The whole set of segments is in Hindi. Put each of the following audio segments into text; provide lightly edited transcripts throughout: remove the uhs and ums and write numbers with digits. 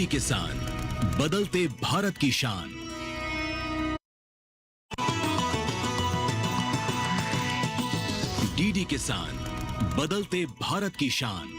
डीडी किसान, बदलते भारत की शान। डीडी किसान, बदलते भारत की शान।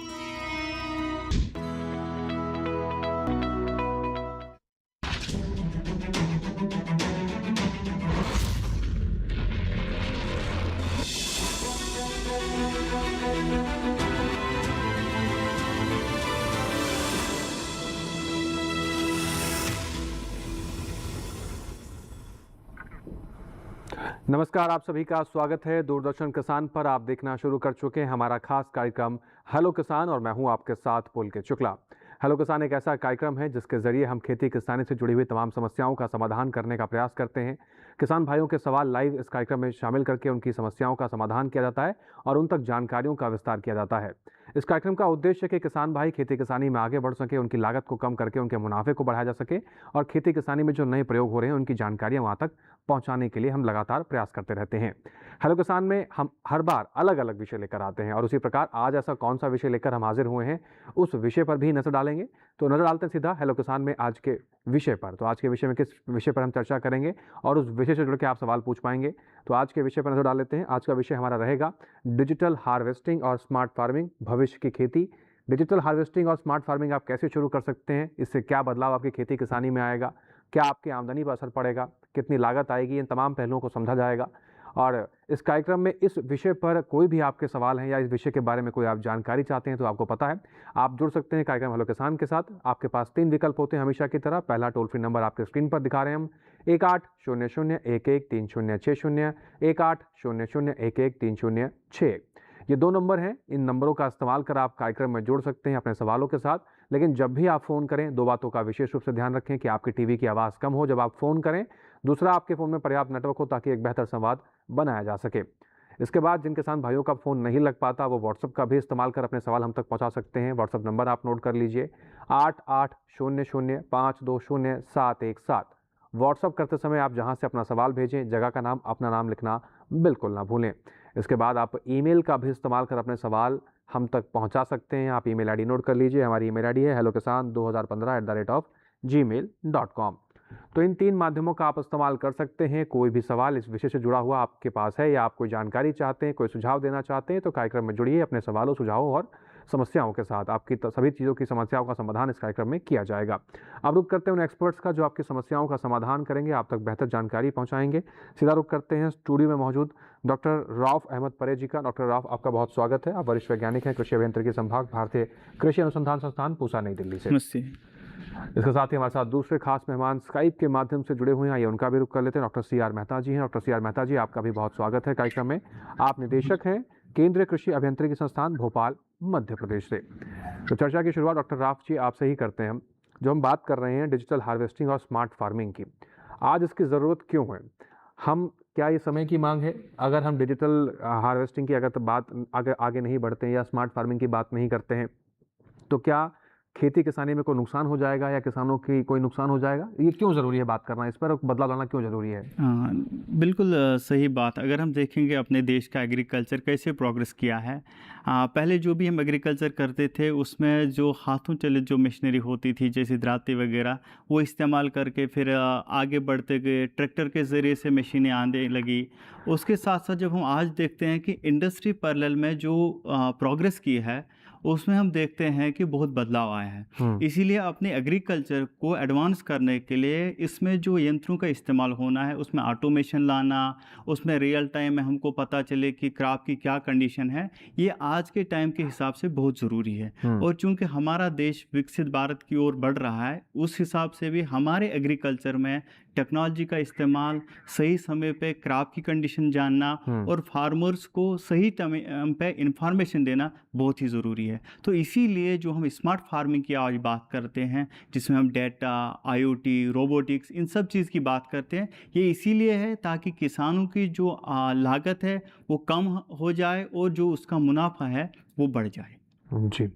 नमस्कार, आप सभी का स्वागत है। दूरदर्शन किसान पर आप देखना शुरू कर चुके हैं हमारा खास कार्यक्रम हेलो किसान, और मैं हूं आपके साथ पुलकित शुक्ला। हेलो किसान एक ऐसा कार्यक्रम है जिसके जरिए हम खेती किसानी से जुड़ी हुई तमाम समस्याओं का समाधान करने का प्रयास करते हैं। किसान भाइयों के सवाल लाइव इस कार्यक्रम में शामिल करके उनकी समस्याओं का समाधान किया जाता है और उन तक जानकारियों का विस्तार किया जाता है। इस कार्यक्रम का उद्देश्य है कि किसान भाई खेती किसानी में आगे बढ़ सके, उनकी लागत को कम करके उनके मुनाफे को बढ़ाया जा सके, और खेती किसानी में जो नए प्रयोग हो रहे हैं उनकी जानकारियां वहां तक पहुंचाने के लिए हम लगातार प्रयास करते रहते हैं। हेलो किसान में हम हर बार अलग अलग विषय लेकर आते हैं, और उसी प्रकार आज ऐसा कौन सा विषय लेकर हम हाजिर हुए हैं उस विषय पर भी नजर डालेंगे। तो नजर डालते हैं सीधा हेलो किसान में आज के विषय पर। तो आज के विषय में किस विषय पर हम चर्चा करेंगे और उस विषय से जुड़ के आप सवाल पूछ पाएंगे। तो आज के विषय पर नजर डाल लेते हैं। आज का विषय हमारा रहेगा डिजिटल हार्वेस्टिंग और स्मार्ट फार्मिंग, भविष्य की खेती। डिजिटल हार्वेस्टिंग और स्मार्ट फार्मिंग आप कैसे शुरू कर सकते हैं, इससे क्या बदलाव आपकी खेती किसानी में आएगा, क्या आपकी आमदनी पर असर पड़ेगा, कितनी लागत आएगी, इन तमाम पहलुओं को समझा जाएगा। और इस कार्यक्रम में इस विषय पर कोई भी आपके सवाल हैं या इस विषय के बारे में कोई आप जानकारी चाहते हैं तो आपको पता है, आप जुड़ सकते हैं कार्यक्रम हेलो किसान के साथ। आपके पास 3 विकल्प होते हैं हमेशा की तरह। पहला टोल फ्री नंबर आपके स्क्रीन पर दिखा रहे हैं हम, 1800113060, 1800113006। ये 2 नंबर हैं। इन नंबरों का इस्तेमाल कर आप कार्यक्रम में जुड़ सकते हैं अपने सवालों के साथ। लेकिन जब भी आप फ़ोन करें, 2 बातों का विशेष रूप से ध्यान रखें कि आपकी टीवी की आवाज़ कम हो जब आप फ़ोन करें, दूसरा आपके फ़ोन में पर्याप्त नेटवर्क हो ताकि एक बेहतर संवाद बनाया जा सके। इसके बाद जिन किसान भाइयों का फ़ोन नहीं लग पाता वो व्हाट्सएप का भी इस्तेमाल कर अपने सवाल हम तक पहुंचा सकते हैं। व्हाट्सएप नंबर आप नोट कर लीजिए, 8800520717। व्हाट्सएप करते समय आप जहां से अपना सवाल भेजें, जगह का नाम, अपना नाम लिखना बिल्कुल ना भूलें। इसके बाद आप ईमेल का भी इस्तेमाल कर अपने सवाल हम तक पहुंचा सकते हैं। आप ईमेल आईडी नोट कर लीजिए। हमारी ईमेल आईडी है hellokisan2015@gmail.com। तो इन 3 माध्यमों का आप इस्तेमाल कर सकते हैं। कोई भी सवाल इस विषय से जुड़ा हुआ आपके पास है या आप कोई जानकारी चाहते हैं, कोई सुझाव देना चाहते हैं, तो कार्यक्रम में जुड़िए अपने सवालों, सुझावों और समस्याओं के साथ। आपकी सभी चीज़ों की समस्याओं का समाधान इस कार्यक्रम में किया जाएगा। अब रुक करते हैं उन एक्सपर्ट्स का जो आपकी समस्याओं का समाधान करेंगे, आप तक बेहतर जानकारी पहुंचाएंगे। सीधा रुक करते हैं स्टूडियो में मौजूद डॉक्टर रऊफ अहमद परे जी का। डॉक्टर रऊफ, आपका बहुत स्वागत है। आप वरिष्ठ वैज्ञानिक हैं, कृषि अभियांत्रिकी संभाग, भारतीय कृषि अनुसंधान संस्थान, पूसा, नई दिल्ली से। नमस्ते। इसके साथ ही हमारे साथ दूसरे खास मेहमान स्काइप के माध्यम से जुड़े हुए हैं, आइए उनका भी रुख कर लेते हैं। डॉक्टर CR मेहता जी हैं। डॉक्टर CR मेहता जी, आपका भी बहुत स्वागत है कार्यक्रम में। आप निदेशक हैं केंद्रीय कृषि अभियांत्रिकी संस्थान, भोपाल, मध्य प्रदेश से। तो चर्चा की शुरुआत डॉक्टर रऊफ जी आपसे ही करते हैं। जो हम बात कर रहे हैं डिजिटल हार्वेस्टिंग और स्मार्ट फार्मिंग की, आज इसकी ज़रूरत क्यों है? हम क्या ये समय की मांग है? अगर हम डिजिटल हार्वेस्टिंग की अगर बात आगे नहीं बढ़ते हैं या स्मार्ट फार्मिंग की बात नहीं करते हैं तो क्या खेती किसानी में कोई नुकसान हो जाएगा या किसानों की कोई नुकसान हो जाएगा? ये क्यों ज़रूरी है बात करना, इस पर बदलाव लाना क्यों ज़रूरी है? हाँ, बिल्कुल सही बात। अगर हम देखेंगे अपने देश का एग्रीकल्चर कैसे प्रोग्रेस किया है, पहले जो भी हम एग्रीकल्चर करते थे उसमें जो हाथों चले जो मशीनरी होती थी जैसे दराती वगैरह, वो इस्तेमाल करके फिर आगे बढ़ते गए, ट्रैक्टर के ज़रिए से मशीनें आने लगी। उसके साथ साथ जब हम आज देखते हैं कि इंडस्ट्री पैरेलल में जो प्रोग्रेस की है उसमें हम देखते हैं कि बहुत बदलाव आया है। इसीलिए अपने एग्रीकल्चर को एडवांस करने के लिए इसमें जो यंत्रों का इस्तेमाल होना है, उसमें ऑटोमेशन लाना, उसमें रियल टाइम में हमको पता चले कि क्रॉप की क्या कंडीशन है, ये आज के टाइम के हिसाब से बहुत ज़रूरी है। और चूंकि हमारा देश विकसित भारत की ओर बढ़ रहा है, उस हिसाब से भी हमारे एग्रीकल्चर में टेक्नोलॉजी का इस्तेमाल, सही समय पे क्रॉप की कंडीशन जानना और फार्मर्स को सही टाइम पे इंफॉर्मेशन देना बहुत ही ज़रूरी है। तो इसीलिए जो हम स्मार्ट फार्मिंग की आज बात करते हैं, जिसमें हम डेटा, IoT, रोबोटिक्स, इन सब चीज़ की बात करते हैं, ये इसीलिए है ताकि किसानों की जो लागत है वो कम हो जाए और जो उसका मुनाफा है वो बढ़ जाए। जी,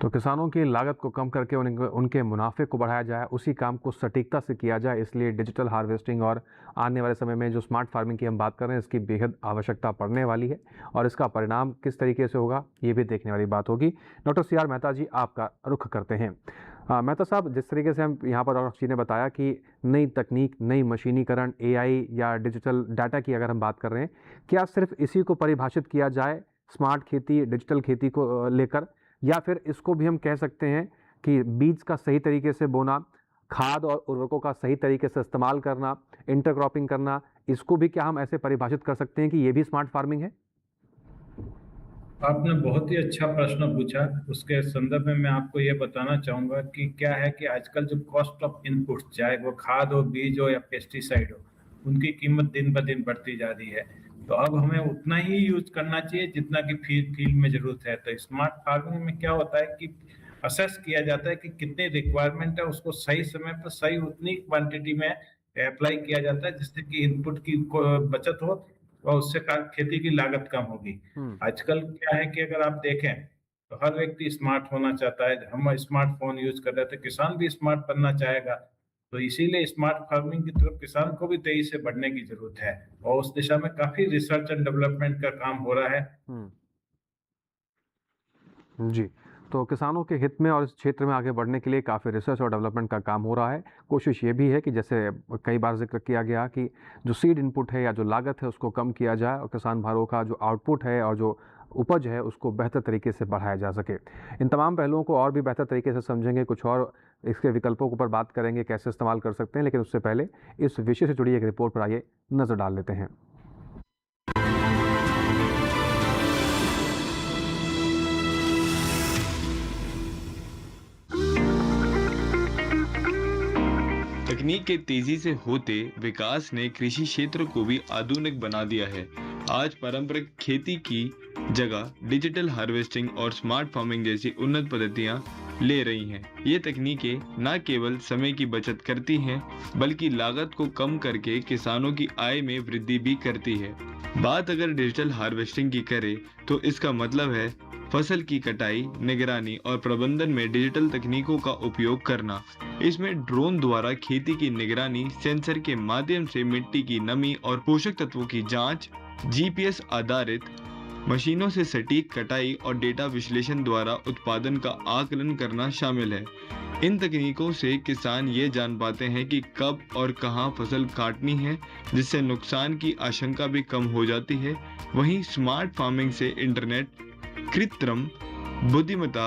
तो किसानों की लागत को कम करके उनके मुनाफे को बढ़ाया जाए, उसी काम को सटीकता से किया जाए। इसलिए डिजिटल हार्वेस्टिंग और आने वाले समय में जो स्मार्ट फार्मिंग की हम बात कर रहे हैं, इसकी बेहद आवश्यकता पड़ने वाली है और इसका परिणाम किस तरीके से होगा ये भी देखने वाली बात होगी। डॉक्टर CR मेहता जी, आपका रुख करते हैं। मेहता साहब, जिस तरीके से हम यहाँ पर डॉक्टर जी ने बताया कि नई तकनीक, नई मशीनीकरण, एआई या डिजिटल डाटा की अगर हम बात कर रहे हैं, क्या सिर्फ इसी को परिभाषित किया जाए स्मार्ट खेती, डिजिटल खेती को लेकर, या फिर इसको भी हम कह सकते हैं कि बीज का सही तरीके से बोना, खाद और उर्वरकों का सही तरीके से इस्तेमाल करना, इंटरक्रॉपिंग करना, इसको भी क्या हम ऐसे परिभाषित कर सकते हैं कि ये भी स्मार्ट फार्मिंग है? आपने बहुत ही अच्छा प्रश्न पूछा। उसके संदर्भ में मैं आपको ये बताना चाहूंगा कि क्या है कि आजकल जो कॉस्ट ऑफ इनपुट, चाहे वो खाद हो, बीज हो या पेस्टिसाइड हो, उनकी कीमत दिन ब दिन बढ़ती जा रही है। तो अब हमें उतना ही यूज करना चाहिए जितना कि फील्ड में जरूरत है। तो स्मार्ट फार्मिंग में क्या होता है कि असेस किया जाता है कि कितनी रिक्वायरमेंट है, उसको सही समय पर सही उतनी क्वांटिटी में अप्लाई किया जाता है, जिससे कि इनपुट की बचत हो और उससे खेती की लागत कम होगी। आजकल क्या है कि अगर आप देखें तो हर व्यक्ति स्मार्ट होना चाहता है। हम स्मार्टफोन यूज कर रहे थे, किसान भी स्मार्ट बनना चाहेगा। तो इसीलिए स्मार्ट फार्मिंग की तरफ किसान को भी तेजी से बढ़ने की जरूरत है और उस दिशा में काफी रिसर्च एंड डेवलपमेंट का काम हो रहा है। जी, तो किसानों के हित में और इस क्षेत्र में आगे बढ़ने के लिए काफ़ी रिसर्च और डेवलपमेंट का काम हो रहा है। कोशिश ये भी है कि जैसे कई बार जिक्र किया गया कि जो सीड इनपुट है या जो लागत है उसको कम किया जाए और किसान भाइयों का जो आउटपुट है और जो उपज है उसको बेहतर तरीके से बढ़ाया जा सके। इन तमाम पहलुओं को और भी बेहतर तरीके से समझेंगे, कुछ और इसके विकल्पों के ऊपर बात करेंगे, कैसे इस्तेमाल कर सकते हैं, लेकिन उससे पहले इस विषय से जुड़ी एक रिपोर्ट पर आइए नज़र डाल लेते हैं। तकनीक के तेजी से होते विकास ने कृषि क्षेत्र को भी आधुनिक बना दिया है। आज पारंपरिक खेती की जगह डिजिटल हार्वेस्टिंग और स्मार्ट फार्मिंग जैसी उन्नत पद्धतियां ले रही हैं। ये तकनीकें न केवल समय की बचत करती हैं, बल्कि लागत को कम करके किसानों की आय में वृद्धि भी करती है। बात अगर डिजिटल हार्वेस्टिंग की करें तो इसका मतलब है फसल की कटाई, निगरानी और प्रबंधन में डिजिटल तकनीकों का उपयोग करना। इसमें ड्रोन द्वारा खेती की निगरानी, सेंसर के माध्यम से मिट्टी की नमी और पोषक तत्वों की जांच, जीपीएस आधारित मशीनों से सटीक कटाई और डेटा विश्लेषण द्वारा उत्पादन का आकलन करना शामिल है। इन तकनीकों से किसान ये जान पाते हैं कि कब और कहां फसल काटनी है, जिससे नुकसान की आशंका भी कम हो जाती है। वहीं स्मार्ट फार्मिंग से इंटरनेट, कृत्रिम बुद्धिमत्ता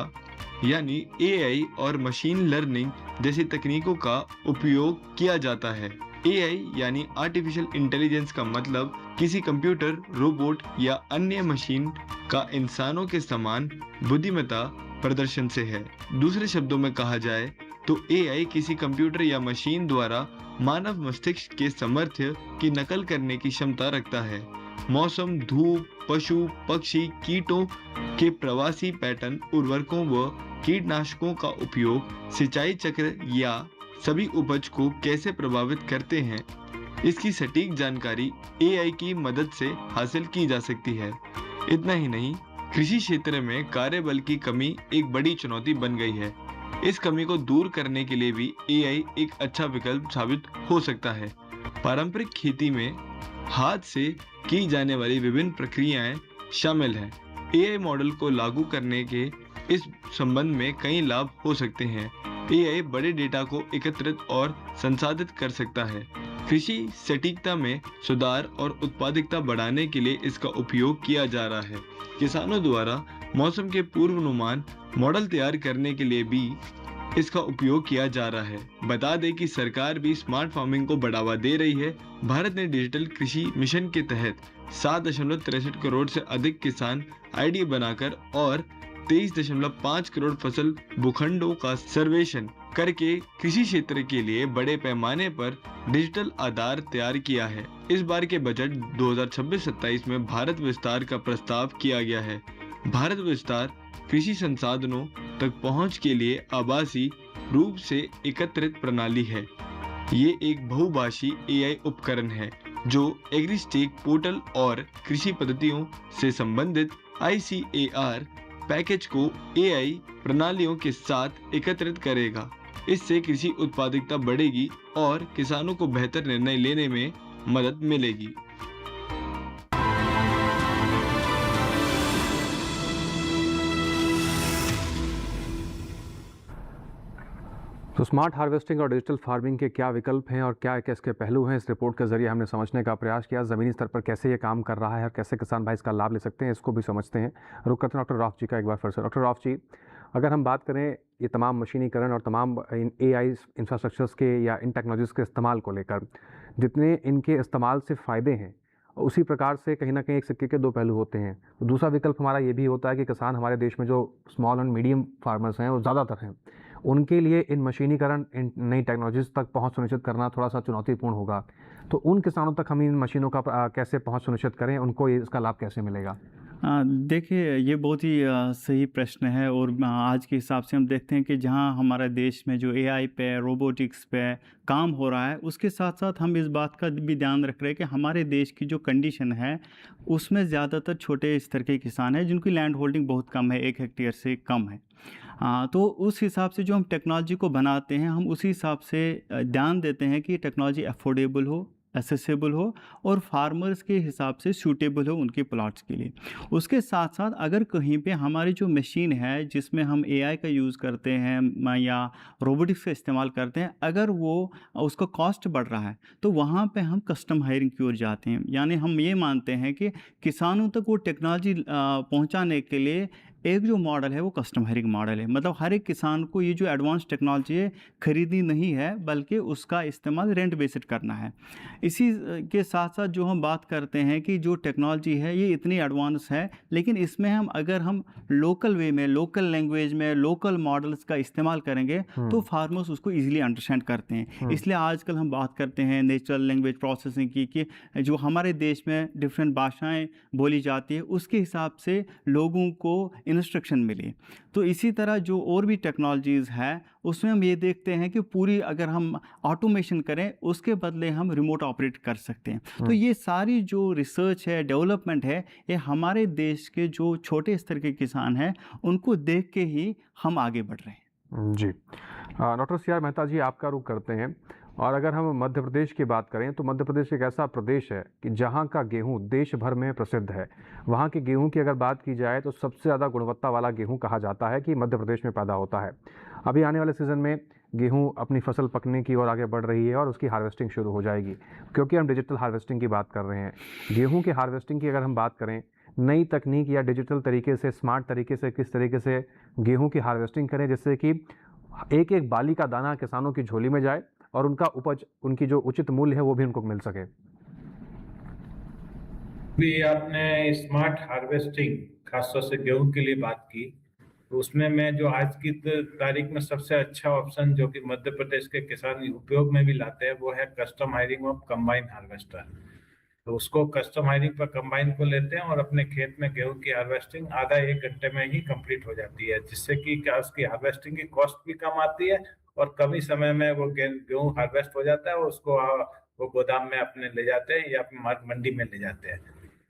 यानी एआई और मशीन लर्निंग जैसी तकनीकों का उपयोग किया जाता है। एआई यानी आर्टिफिशियल इंटेलिजेंस का मतलब किसी कंप्यूटर, रोबोट या अन्य मशीन का इंसानों के समान बुद्धिमत्ता प्रदर्शन से है। दूसरे शब्दों में कहा जाए तो एआई किसी कंप्यूटर या मशीन द्वारा मानव मस्तिष्क के सामर्थ्य की नकल करने की क्षमता रखता है। मौसम, धूप, पशु, पक्षी, कीटों के प्रवासी पैटर्न, उर्वरकों व कीटनाशकों का उपयोग, सिंचाई चक्र या सभी उपज को कैसे प्रभावित करते हैं, इसकी सटीक जानकारी एआई की मदद से हासिल की जा सकती है। इतना ही नहीं, कृषि क्षेत्र में कार्यबल की कमी एक बड़ी चुनौती बन गई है। इस कमी को दूर करने के लिए भी एआई एक अच्छा विकल्प साबित हो सकता है। पारंपरिक खेती में हाथ से की जाने वाली विभिन्न प्रक्रियाएं शामिल हैं। एआई मॉडल को लागू करने के इस संबंध में कई लाभ हो सकते हैं। एआई बड़े डेटा को एकत्रित और संसाधित कर सकता है। कृषि सटीकता में सुधार और उत्पादकता बढ़ाने के लिए इसका उपयोग किया जा रहा है। किसानों द्वारा मौसम के पूर्वानुमान मॉडल तैयार करने के लिए भी इसका उपयोग किया जा रहा है। बता दें कि सरकार भी स्मार्ट फार्मिंग को बढ़ावा दे रही है। भारत ने डिजिटल कृषि मिशन के तहत 7.63 करोड़ से अधिक किसान आईडी बनाकर और 23.5 करोड़ फसल भूखंडों का सर्वेक्षण करके कृषि क्षेत्र के लिए बड़े पैमाने पर डिजिटल आधार तैयार किया है। इस बार के बजट 2026-27 में भारत विस्तार का प्रस्ताव किया गया है। भारत विस्तार कृषि संसाधनों तक पहुंच के लिए आभासी रूप से एकत्रित प्रणाली है। ये एक बहुभाषी एआई उपकरण है जो एग्रीस्टेक पोर्टल और कृषि पद्धतियों से संबंधित ICAR पैकेज को एआई प्रणालियों के साथ एकत्रित करेगा। इससे कृषि उत्पादकता बढ़ेगी और किसानों को बेहतर निर्णय लेने में मदद मिलेगी। तो स्मार्ट हार्वेस्टिंग और डिजिटल फार्मिंग के क्या विकल्प हैं और क्या क्या इसके पहलू हैं, इस रिपोर्ट के ज़रिए हमने समझने का प्रयास किया। ज़मीनी स्तर पर कैसे ये काम कर रहा है और कैसे किसान भाई इसका लाभ ले सकते हैं, इसको भी समझते हैं। रुक करते हैं डॉक्टर रॉफ जी का एक बार फिर से। डॉक्टर रॉफ जी, अगर हम बात करें ये तमाम मशीनीकरण और तमाम इन AI इंफ्रास्ट्रक्चर्स के या इन टेक्नोलॉजीज़ के इस्तेमाल को लेकर, जितने इनके इस्तेमाल से फ़ायदे हैं, उसी प्रकार से कहीं ना कहीं एक सिक्के के दो पहलू होते हैं। तो दूसरा विकल्प हमारा ये भी होता है कि किसान हमारे देश में जो स्मॉल एंड मीडियम फार्मर्स हैं वो ज़्यादातर हैं, उनके लिए इन मशीनीकरण, इन नई टेक्नोलॉजीज़ तक पहुंच सुनिश्चित करना थोड़ा सा चुनौतीपूर्ण होगा। तो उन किसानों तक हम इन मशीनों का कैसे पहुंच सुनिश्चित करें, उनको इसका लाभ कैसे मिलेगा? देखिए, ये बहुत ही सही प्रश्न है और आज के हिसाब से हम देखते हैं कि जहाँ हमारा देश में जो AI पे, रोबोटिक्स पे काम हो रहा है, उसके साथ साथ हम इस बात का भी ध्यान रख रहे हैं कि हमारे देश की जो कंडीशन है उसमें ज़्यादातर छोटे स्तर के किसान हैं जिनकी लैंड होल्डिंग बहुत कम है, 1 हेक्टेयर से कम है। तो उस हिसाब से जो हम टेक्नोलॉजी को बनाते हैं, हम उसी हिसाब से ध्यान देते हैं कि टेक्नोलॉजी अफोर्डेबल हो, एसेसिबल हो और फार्मर्स के हिसाब से सूटेबल हो उनके प्लॉट्स के लिए। उसके साथ साथ अगर कहीं पे हमारी जो मशीन है जिसमें हम AI का यूज़ करते हैं या रोबोटिक्स का इस्तेमाल करते हैं, अगर वो उसका कॉस्ट बढ़ रहा है तो वहाँ पे हम कस्टम हायरिंग की ओर जाते हैं। यानी हम ये मानते हैं कि किसानों तक वो टेक्नोलॉजी पहुँचाने के लिए एक जो मॉडल है वो कस्टम हायरिंग मॉडल है। मतलब हर एक किसान को ये जो एडवांस टेक्नोलॉजी है खरीदनी नहीं है, बल्कि उसका इस्तेमाल रेंट बेस्ड करना है। इसी के साथ साथ जो हम बात करते हैं कि जो टेक्नोलॉजी है ये इतनी एडवांस है, लेकिन इसमें अगर हम लोकल वे में, लोकल लैंग्वेज में, लोकल मॉडल्स का इस्तेमाल करेंगे तो फार्मर्स उसको ईजिली अंडरस्टैंड करते हैं। इसलिए आजकल हम बात करते हैं नेचुरल लैंग्वेज प्रोसेसिंग की, कि जो हमारे देश में डिफरेंट भाषाएँ बोली जाती है उसके हिसाब से लोगों को इंस्ट्रक्शन मिले। तो इसी तरह जो और भी टेक्नोलॉजीज़ है उसमें हम ये देखते हैं कि पूरी अगर हम ऑटोमेशन करें उसके बदले हम रिमोट ऑपरेट कर सकते हैं। तो ये सारी जो रिसर्च है, डेवलपमेंट है, ये हमारे देश के जो छोटे स्तर के किसान हैं उनको देख के ही हम आगे बढ़ रहे हैं। जी, डॉक्टर CR मेहता जी, आपका रुख करते हैं। और अगर हम मध्य प्रदेश की बात करें तो मध्य प्रदेश एक ऐसा प्रदेश है कि जहाँ का गेहूँ देश भर में प्रसिद्ध है। वहाँ के गेहूँ की अगर बात की जाए तो सबसे ज़्यादा गुणवत्ता वाला गेहूँ कहा जाता है कि मध्य प्रदेश में पैदा होता है। अभी आने वाले सीज़न में गेहूँ अपनी फसल पकने की ओर आगे बढ़ रही है और उसकी हार्वेस्टिंग शुरू हो जाएगी, क्योंकि हम डिजिटल हार्वेस्टिंग की बात कर रहे हैं। गेहूँ की हार्वेस्टिंग की अगर हम बात करें, नई तकनीक या डिजिटल तरीके से, स्मार्ट तरीके से किस तरीके से गेहूँ की हार्वेस्टिंग करें जिससे कि एक एक बाली का दाना किसानों की झोली में जाए और उनका उपज, उनकी जो उचित मूल्य है वो भी उनको मिल सके। भी आपने स्मार्ट हार्वेस्टिंग खासतौर से गेहूं के लिए बात की, तो उसमें मैं जो आज की तारीख में सबसे अच्छा ऑप्शन जो कि मध्य प्रदेश के किसान उपयोग में भी लाते हैं वो है custom hiring of combine harvester. तो उसको कस्टम हायरिंग पर कंबाइन को लेते हैं और अपने खेत में गेहूं की हार्वेस्टिंग आधा 1 घंटे में ही कंप्लीट हो जाती है, जिससे कि क्या उसकी हार्वेस्टिंग की कॉस्ट भी कम आती है और कम ही समय में वो गेहूं हार्वेस्ट हो जाता है और उसको वो गोदाम में अपने ले जाते हैं या मंडी में ले जाते हैं।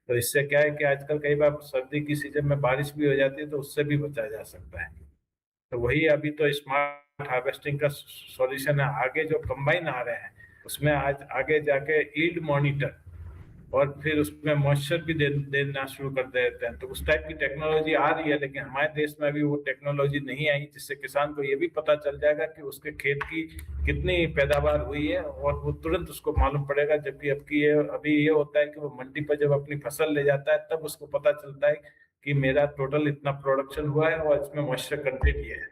तो इससे क्या है कि आजकल कई बार सर्दी की सीजन में बारिश भी हो जाती है तो उससे भी बचा जा सकता है। तो वही अभी तो स्मार्ट हार्वेस्टिंग का सॉल्यूशन है। आगे जो कंबाइन आ रहे हैं उसमें आज आगे जाके यील्ड मॉनिटर और फिर उसमें मॉइस्चर भी देना शुरू कर देते हैं। तो उस टाइप की टेक्नोलॉजी आ रही है, लेकिन हमारे देश में अभी वो टेक्नोलॉजी नहीं आई जिससे किसान को ये भी पता चल जाएगा कि उसके खेत की कितनी पैदावार हुई है और वो तुरंत उसको मालूम पड़ेगा। जबकि अभी ये होता है कि वो मंडी पर जब अपनी फसल ले जाता है तब उसको पता चलता है कि मेरा टोटल इतना प्रोडक्शन हुआ है और इसमें मॉइस्चर कंटेंट ये है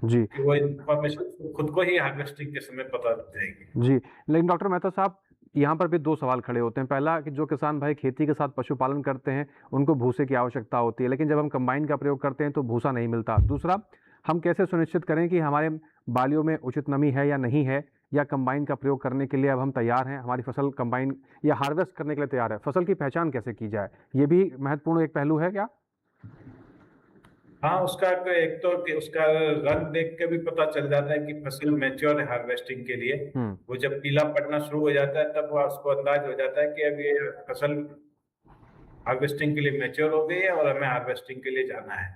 जी, कि वो इन्फॉर्मेशन खुद को ही हार्वेस्टिंग के समय पता लग जाएगी। जी। लेकिन डॉक्टर मेहता साहब, यहाँ पर भी दो सवाल खड़े होते हैं। पहला कि जो किसान भाई खेती के साथ पशुपालन करते हैं उनको भूसे की आवश्यकता होती है, लेकिन जब हम कंबाइन का प्रयोग करते हैं तो भूसा नहीं मिलता। दूसरा, हम कैसे सुनिश्चित करें कि हमारे बालियों में उचित नमी है या नहीं है, या कंबाइन का प्रयोग करने के लिए अब हम तैयार हैं, हमारी फसल कंबाइन या हार्वेस्ट करने के लिए तैयार है, फसल की पहचान कैसे की जाए, ये भी महत्वपूर्ण एक पहलू है क्या? हाँ, उसका एक तो कि उसका रंग देख के भी पता चल जाता है कि फसल मैच्योर है हार्वेस्टिंग के लिए। वो जब पीला पड़ना शुरू हो जाता है तब वो उसको अंदाज हो जाता है कि अब ये फसल हार्वेस्टिंग के लिए मैच्योर हो गई है और हमें हार्वेस्टिंग के लिए जाना है।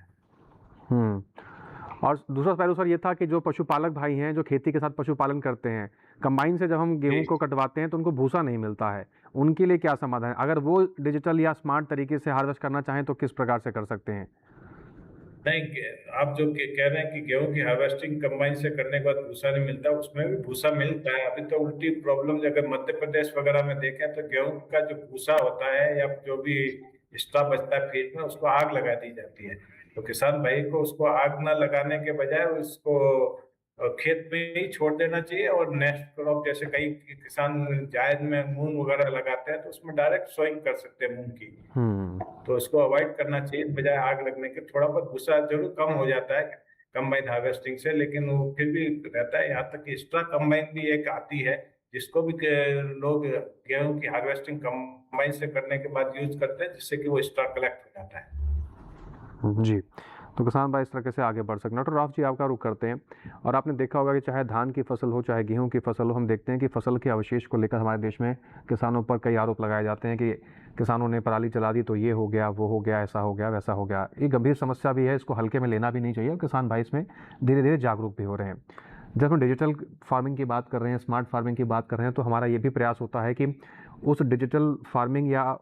और दूसरा पहलू सर ये था कि जो पशुपालक भाई हैं जो खेती के साथ पशुपालन करते हैं, कंबाइन से जब हम गेहूं को कटवाते हैं तो उनको भूसा नहीं मिलता है, उनके लिए क्या समाधान है? अगर वो डिजिटल या स्मार्ट तरीके से हार्वेस्ट करना चाहें तो किस प्रकार से कर सकते हैं? नहीं, आप जो कह रहे हैं कि गेहूं की हार्वेस्टिंग कंबाइन से करने के बाद भूसा नहीं मिलता, उसमें भी भूसा मिलता है। अभी तो उल्टी प्रॉब्लम, अगर मध्य प्रदेश वगैरह में देखें तो गेहूं का जो भूसा होता है या जो भी एक्स्ट्रा बचता है फीड में, उसको आग लगा दी जाती है। तो किसान भाई को उसको आग न लगाने के बजाय उसको खेत में ही छोड़ देना चाहिए, और नेक्स्ट क्रॉप जैसे कई किसान जायद में मूंग वगैरह लगाते हैं तो उसमें डायरेक्ट सोइंग कर सकते हैं मूंग की। तो इसको अवॉइड करना चाहिए बजाय आग लगने के। थोड़ा बहुत भूसा जरूर कम हो जाता है कंबाइन हार्वेस्टिंग से, लेकिन वो फिर भी रहता है। यहाँ तक कि एक्स्ट्रा कंबाइन भी एक आती है जिसको भी लोग गेहूं की हार्वेस्टिंग कंबाइन से करने के बाद यूज करते हैं, जिससे कि वो एक्स्ट्रा कलेक्ट हो जाता है। जी, तो किसान भाई इस तरीके से आगे बढ़ सकते हैं। डॉक्टर राव जी, आपका रुख करते हैं। और आपने देखा होगा कि चाहे धान की फसल हो, चाहे गेहूं की फसल हो, हम देखते हैं कि फसल के अवशेष को लेकर हमारे देश में किसानों पर कई आरोप लगाए जाते हैं कि किसानों ने पराली जला दी तो ये हो गया, वो हो गया, ऐसा हो गया, वैसा हो गया। ये गंभीर समस्या भी है, इसको हल्के में लेना भी नहीं चाहिए, और किसान भाई इसमें धीरे धीरे जागरूक भी हो रहे हैं। जब हम डिजिटल फार्मिंग की बात कर रहे हैं, स्मार्ट फार्मिंग की बात कर रहे हैं, तो हमारा ये भी प्रयास होता है कि उस डिजिटल फार्मिंग या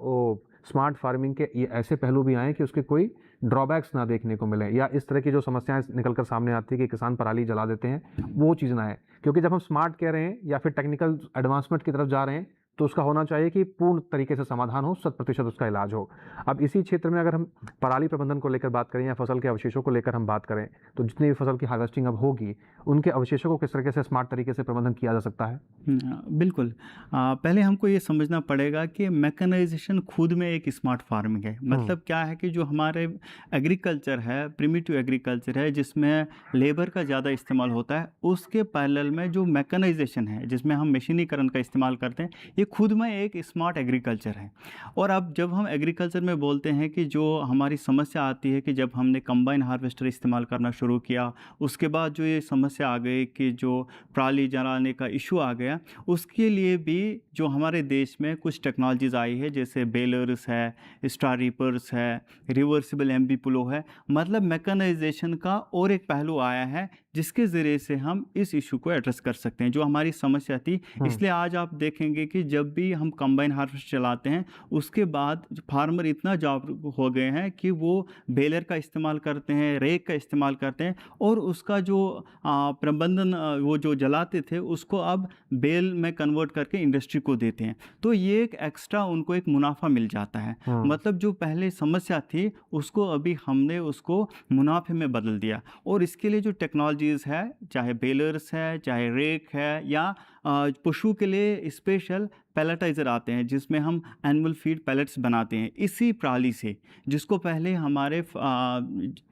स्मार्ट फार्मिंग के ये ऐसे पहलू भी आएँ कि उसके कोई ड्रॉबैक्स ना देखने को मिले, या इस तरह की जो समस्याएं निकल कर सामने आती है कि किसान पराली जला देते हैं, वो चीज़ ना है। क्योंकि जब हम स्मार्ट कह रहे हैं या फिर टेक्निकल एडवांसमेंट की तरफ जा रहे हैं, तो उसका होना चाहिए कि पूर्ण तरीके से समाधान हो, 100% उसका इलाज हो। अब इसी क्षेत्र में अगर हम पराली प्रबंधन को लेकर बात करें या फसल के अवशेषों को लेकर हम बात करें, तो जितनी भी फसल की हार्वेस्टिंग अब होगी, उनके अवशेषों को किस तरीके से स्मार्ट तरीके से प्रबंधन किया जा सकता है? बिल्कुल। पहले हमको ये समझना पड़ेगा कि मैकेनाइजेशन खुद में एक स्मार्ट फार्मिंग है। मतलब क्या है कि जो हमारे एग्रीकल्चर है, प्रिमिटिव एग्रीकल्चर है, जिसमें लेबर का ज़्यादा इस्तेमाल होता है, उसके पैरेलल में जो मैकेनाइजेशन है, जिसमें हम मशीनीकरण का इस्तेमाल करते हैं, ये खुद में एक स्मार्ट एग्रीकल्चर है। और अब जब हम एग्रीकल्चर में बोलते हैं कि जो हमारी समस्या आती है कि जब हमने कंबाइन हार्वेस्टर इस्तेमाल करना शुरू किया, उसके बाद जो ये समस्या आ गई कि जो पराली जलाने का इशू आ गया, उसके लिए भी जो हमारे देश में कुछ टेक्नोलॉजीज़ आई है, जैसे बेलर्स है, स्टार रीपर्स है, रिवर्सिबल एमबी प्लो है। मतलब मैकेनाइजेशन का और एक पहलू आया है जिसके ज़रिए से हम इस इशू को एड्रेस कर सकते हैं, जो हमारी समस्या थी। इसलिए आज आप देखेंगे कि जब भी हम कंबाइन हार्वेस्टर चलाते हैं, उसके बाद फार्मर इतना जागरूक हो गए हैं कि वो बेलर का इस्तेमाल करते हैं, रेक का इस्तेमाल करते हैं, और उसका जो प्रबंधन वो जो जलाते थे उसको अब बेल में कन्वर्ट करके इंडस्ट्री को देते हैं। तो ये एक एक्स्ट्रा उनको एक मुनाफा मिल जाता है। मतलब जो पहले समस्या थी उसको अभी हमने उसको मुनाफे में बदल दिया। और इसके लिए जो टेक्नोलॉजीज़ है, चाहे बेलर्स है, चाहे रेक है, या पशु के लिए स्पेशल पैलेटाइज़र आते हैं जिसमें हम एनिमल फीड पैलेट्स बनाते हैं इसी पराली से, जिसको पहले हमारे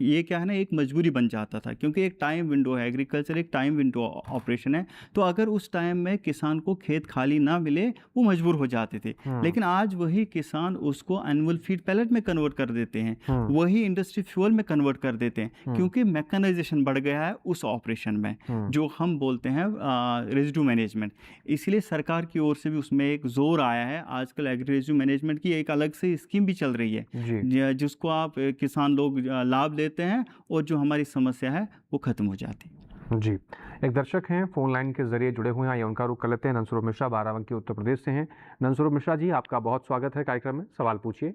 ये क्या है ना, एक मजबूरी बन जाता था, क्योंकि एक टाइम विंडो है, एग्रीकल्चर एक टाइम विंडो ऑपरेशन है। तो अगर उस टाइम में किसान को खेत खाली ना मिले, वो मजबूर हो जाते थे। लेकिन आज वही किसान उसको एनिमल फीड पैलेट में कन्वर्ट कर देते हैं, वही इंडस्ट्री फ्यूल में कन्वर्ट कर देते हैं, क्योंकि मैकेनाइजेशन बढ़ गया है उस ऑपरेशन में, जो हम बोलते हैं रेजिड्यू मैनेजमेंट। इसलिए सरकार की ओर से भी उसमें एक जोर आया है। आजकल एग्रीकल्चर मैनेजमेंट की एक अलग से स्कीम भी चल रही है, जिसको आप किसान लोग लाभ लेते हैं, और जो हमारी समस्या है वो खत्म हो जाती है। जी, एक दर्शक हैं फोन लाइन के जरिए जुड़े हुए हैं, उनका रुख कर लेते हैं। नंदस्वरूप मिश्रा बाराबंकी उत्तर प्रदेश से हैं। नंदस्वरूप मिश्रा जी, आपका बहुत स्वागत है कार्यक्रम में, सवाल पूछिए।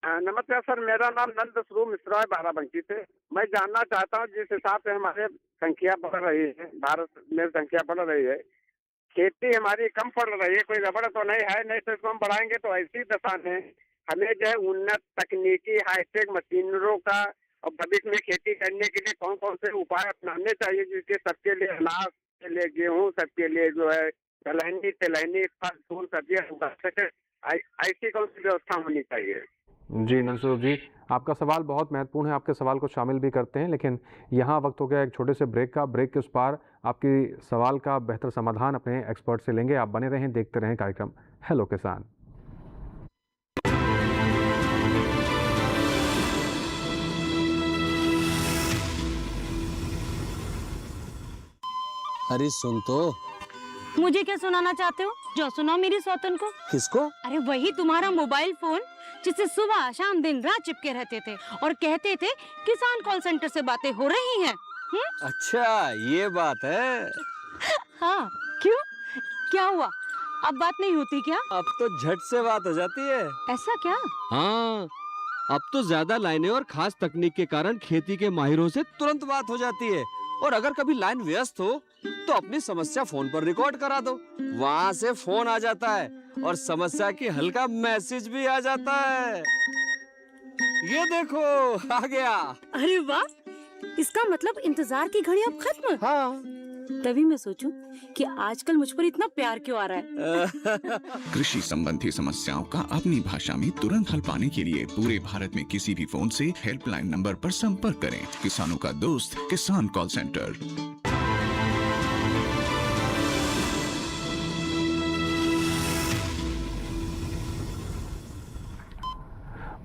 नमस्कार सर, मेरा नाम नंदस्वरूप मिश्रा है बाराबंकी से। मैं जानना चाहता हूँ, जिस हिसाब से हमारे संख्या बढ़ रही है, भारत में संख्या बढ़ रही है, खेती हमारी कम पड़ रही है, कोई गड़बड़ तो नहीं है? नहीं तो इसको हम बढ़ाएंगे तो ऐसी दशा में हमें जो है उन्नत तकनीकी हाईटेक मशीनरों का और भविष्य में खेती करने के लिए कौन कौन से उपाय अपनाने चाहिए, जिसके सबके लिए अनाज के लिए गेहूँ, सबके लिए जो है दलहनी तिलहनी फल फूल सब्जियां उगा सके, ऐसी कौन सी व्यवस्था होनी चाहिए? जी नंदस्वरूप जी, आपका सवाल बहुत महत्वपूर्ण है, आपके सवाल को शामिल भी करते हैं, लेकिन यहाँ वक्त हो गया एक छोटे से ब्रेक का। ब्रेक के उस पार आपकी सवाल का बेहतर समाधान अपने एक्सपर्ट से लेंगे। आप बने रहें, देखते रहें कार्यक्रम हेलो किसान। अरे सुन तो। मुझे क्या सुनाना चाहते हो? जो सुनाओ मेरी सौतन को। किसको? अरे वही तुम्हारा मोबाइल फोन, जिससे सुबह शाम दिन रात चिपके रहते थे और कहते थे किसान कॉल सेंटर से बातें हो रही हैं। अच्छा ये बात है। हाँ, क्यों, क्या हुआ? अब बात नहीं होती क्या? अब तो झट से बात हो जाती है। ऐसा क्या? हाँ, अब तो ज्यादा लाइनें और खास तकनीक के कारण खेती के माहिरों से तुरंत बात हो जाती है। और अगर कभी लाइन व्यस्त हो तो अपनी समस्या फोन पर रिकॉर्ड करा दो, वहाँ से फोन आ जाता है और समस्या की हल का मैसेज भी आ जाता है। ये देखो आ गया। अरे वाह, इसका मतलब इंतजार की घड़ी अब खत्म। हाँ। तभी मैं सोचूं कि आजकल मुझ पर इतना प्यार क्यों आ रहा है। कृषि संबंधी समस्याओं का अपनी भाषा में तुरंत हल पाने के लिए पूरे भारत में किसी भी फोन से हेल्पलाइन नंबर पर संपर्क करें। किसानों का दोस्त किसान कॉल सेंटर।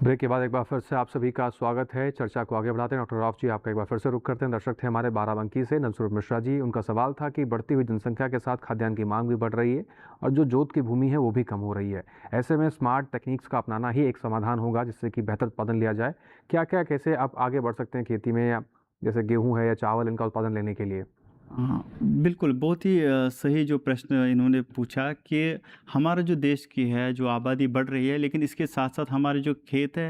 ब्रेक के बाद एक बार फिर से आप सभी का स्वागत है। चर्चा को आगे बढ़ाते हैं। डॉक्टर राव जी, आपका एक बार फिर से रुख करते हैं। दर्शक थे हमारे बाराबंकी से नंदस्वरूप मिश्रा जी। उनका सवाल था कि बढ़ती हुई जनसंख्या के साथ खाद्यान्न की मांग भी बढ़ रही है और जो जोत की भूमि है वो भी कम हो रही है। ऐसे में स्मार्ट टेक्निक्स का अपनाना ही एक समाधान होगा जिससे कि बेहतर उत्पादन लिया जाए। क्या क्या कैसे आप आगे बढ़ सकते हैं खेती में, या जैसे गेहूँ है या चावल, इनका उत्पादन लेने के लिए? हाँ, बिल्कुल, बहुत ही सही जो प्रश्न इन्होंने पूछा कि हमारा जो देश की है जो आबादी बढ़ रही है, लेकिन इसके साथ-साथ हमारे जो खेत है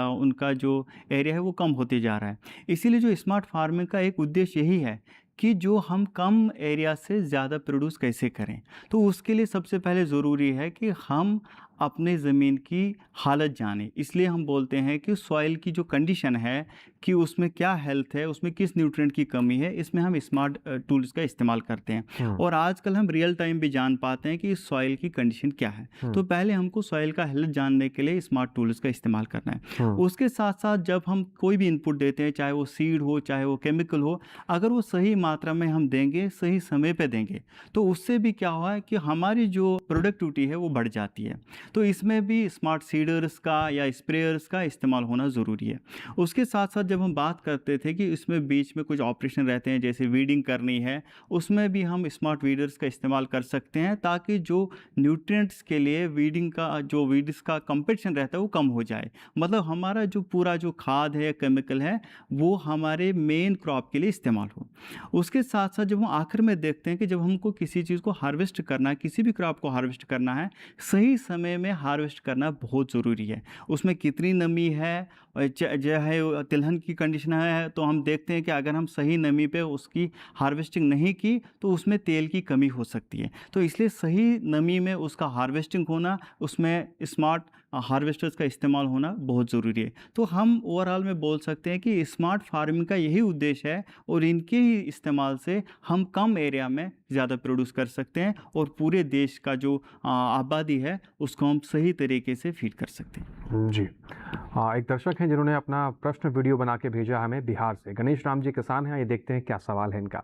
उनका जो एरिया है वो कम होते जा रहा है। इसीलिए जो स्मार्ट फार्मिंग का एक उद्देश्य यही है कि जो हम कम एरिया से ज़्यादा प्रोड्यूस कैसे करें। तो उसके लिए सबसे पहले ज़रूरी है कि हम अपने ज़मीन की हालत जानें। इसलिए हम बोलते हैं कि सॉइल की जो कंडीशन है कि उसमें क्या हेल्थ है, उसमें किस न्यूट्रिएंट की कमी है, इसमें हम स्मार्ट टूल्स का इस्तेमाल करते हैं। और आजकल हम रियल टाइम भी जान पाते हैं कि सॉइल की कंडीशन क्या है। तो पहले हमको सॉइल का हेल्थ जानने के लिए स्मार्ट टूल्स का इस्तेमाल करना है। उसके साथ साथ जब हम कोई भी इनपुट देते हैं, चाहे वो सीड हो चाहे वो केमिकल हो, अगर वो सही मात्रा में हम देंगे, सही समय पे देंगे, तो उससे भी क्या हुआ है कि हमारी जो प्रोडक्टिविटी है वो बढ़ जाती है। तो इसमें भी स्मार्ट सीडर्स का या स्प्रेयर्स का इस्तेमाल होना ज़रूरी है। उसके साथ साथ जब हम बात करते थे कि इसमें बीच में कुछ ऑपरेशन रहते हैं, जैसे वीडिंग करनी है, उसमें भी हम स्मार्ट वीडर्स का इस्तेमाल कर सकते हैं ताकि जो न्यूट्रिएंट्स के लिए वीड्स का कंपटीशन रहता है वो कम हो जाए। मतलब हमारा जो पूरा जो खाद है, केमिकल है, वो हमारे मेन क्रॉप के लिए इस्तेमाल हो। उसके साथ साथ जब हम आखिर में देखते हैं कि जब हमको किसी चीज़ को हार्वेस्ट करना है, किसी भी क्रॉप को हार्वेस्ट करना है, सही समय में हार्वेस्ट करना बहुत ज़रूरी है। उसमें कितनी नमी है, चाहे तिलहन की कंडीशन है, तो हम देखते हैं कि अगर हम सही नमी पे उसकी हार्वेस्टिंग नहीं की तो उसमें तेल की कमी हो सकती है। तो इसलिए सही नमी में उसका हार्वेस्टिंग होना, उसमें स्मार्ट हार्वेस्टर्स का इस्तेमाल होना बहुत ज़रूरी है। तो हम ओवरऑल में बोल सकते हैं कि स्मार्ट फार्मिंग का यही उद्देश्य है और इनके ही इस्तेमाल से हम कम एरिया में ज़्यादा प्रोड्यूस कर सकते हैं और पूरे देश का जो आबादी है उसको हम सही तरीके से फीड कर सकते हैं। जी, एक दर्शक हैं जिन्होंने अपना प्रश्न वीडियो बना के भेजा हमें बिहार से। गणेश राम जी किसान हैं, ये देखते हैं क्या सवाल है इनका।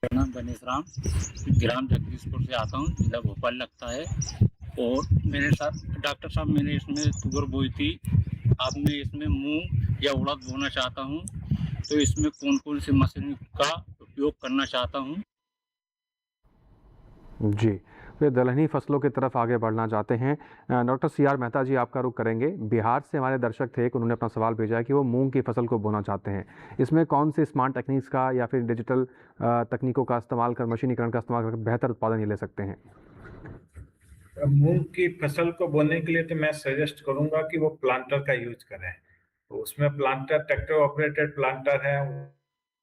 मेरा नाम गणेश राम, ग्राम जगदीशपुर से आता हूँ, जिला भोपाल लगता है। और मेरे साथ डॉक्टर साहब, मैंने इसमें तुअर बोई थी, अब मैं इसमें मूंग या उड़द बोना चाहता हूँ, तो इसमें कौन कौन सी मशीन का उपयोग करना चाहता हूँ? जी, तो दलहनी फसलों की तरफ आगे बढ़ना चाहते हैं। डॉक्टर CR मेहता जी, आपका रुख करेंगे। बिहार से हमारे दर्शक थे, एक उन्होंने अपना सवाल भेजा है कि वो मूंग की फसल को बोना चाहते हैं। इसमें कौन से स्मार्ट टेक्निक्स का या फिर डिजिटल तकनीकों का इस्तेमाल कर, मशीनीकरण का इस्तेमाल कर बेहतर उत्पादन ये ले सकते हैं? मूंग की फसल को बोने के लिए तो मैं सजेस्ट करूंगा कि वो प्लांटर का यूज करें। तो उसमें प्लांटर, ट्रैक्टर ऑपरेटेड प्लांटर है।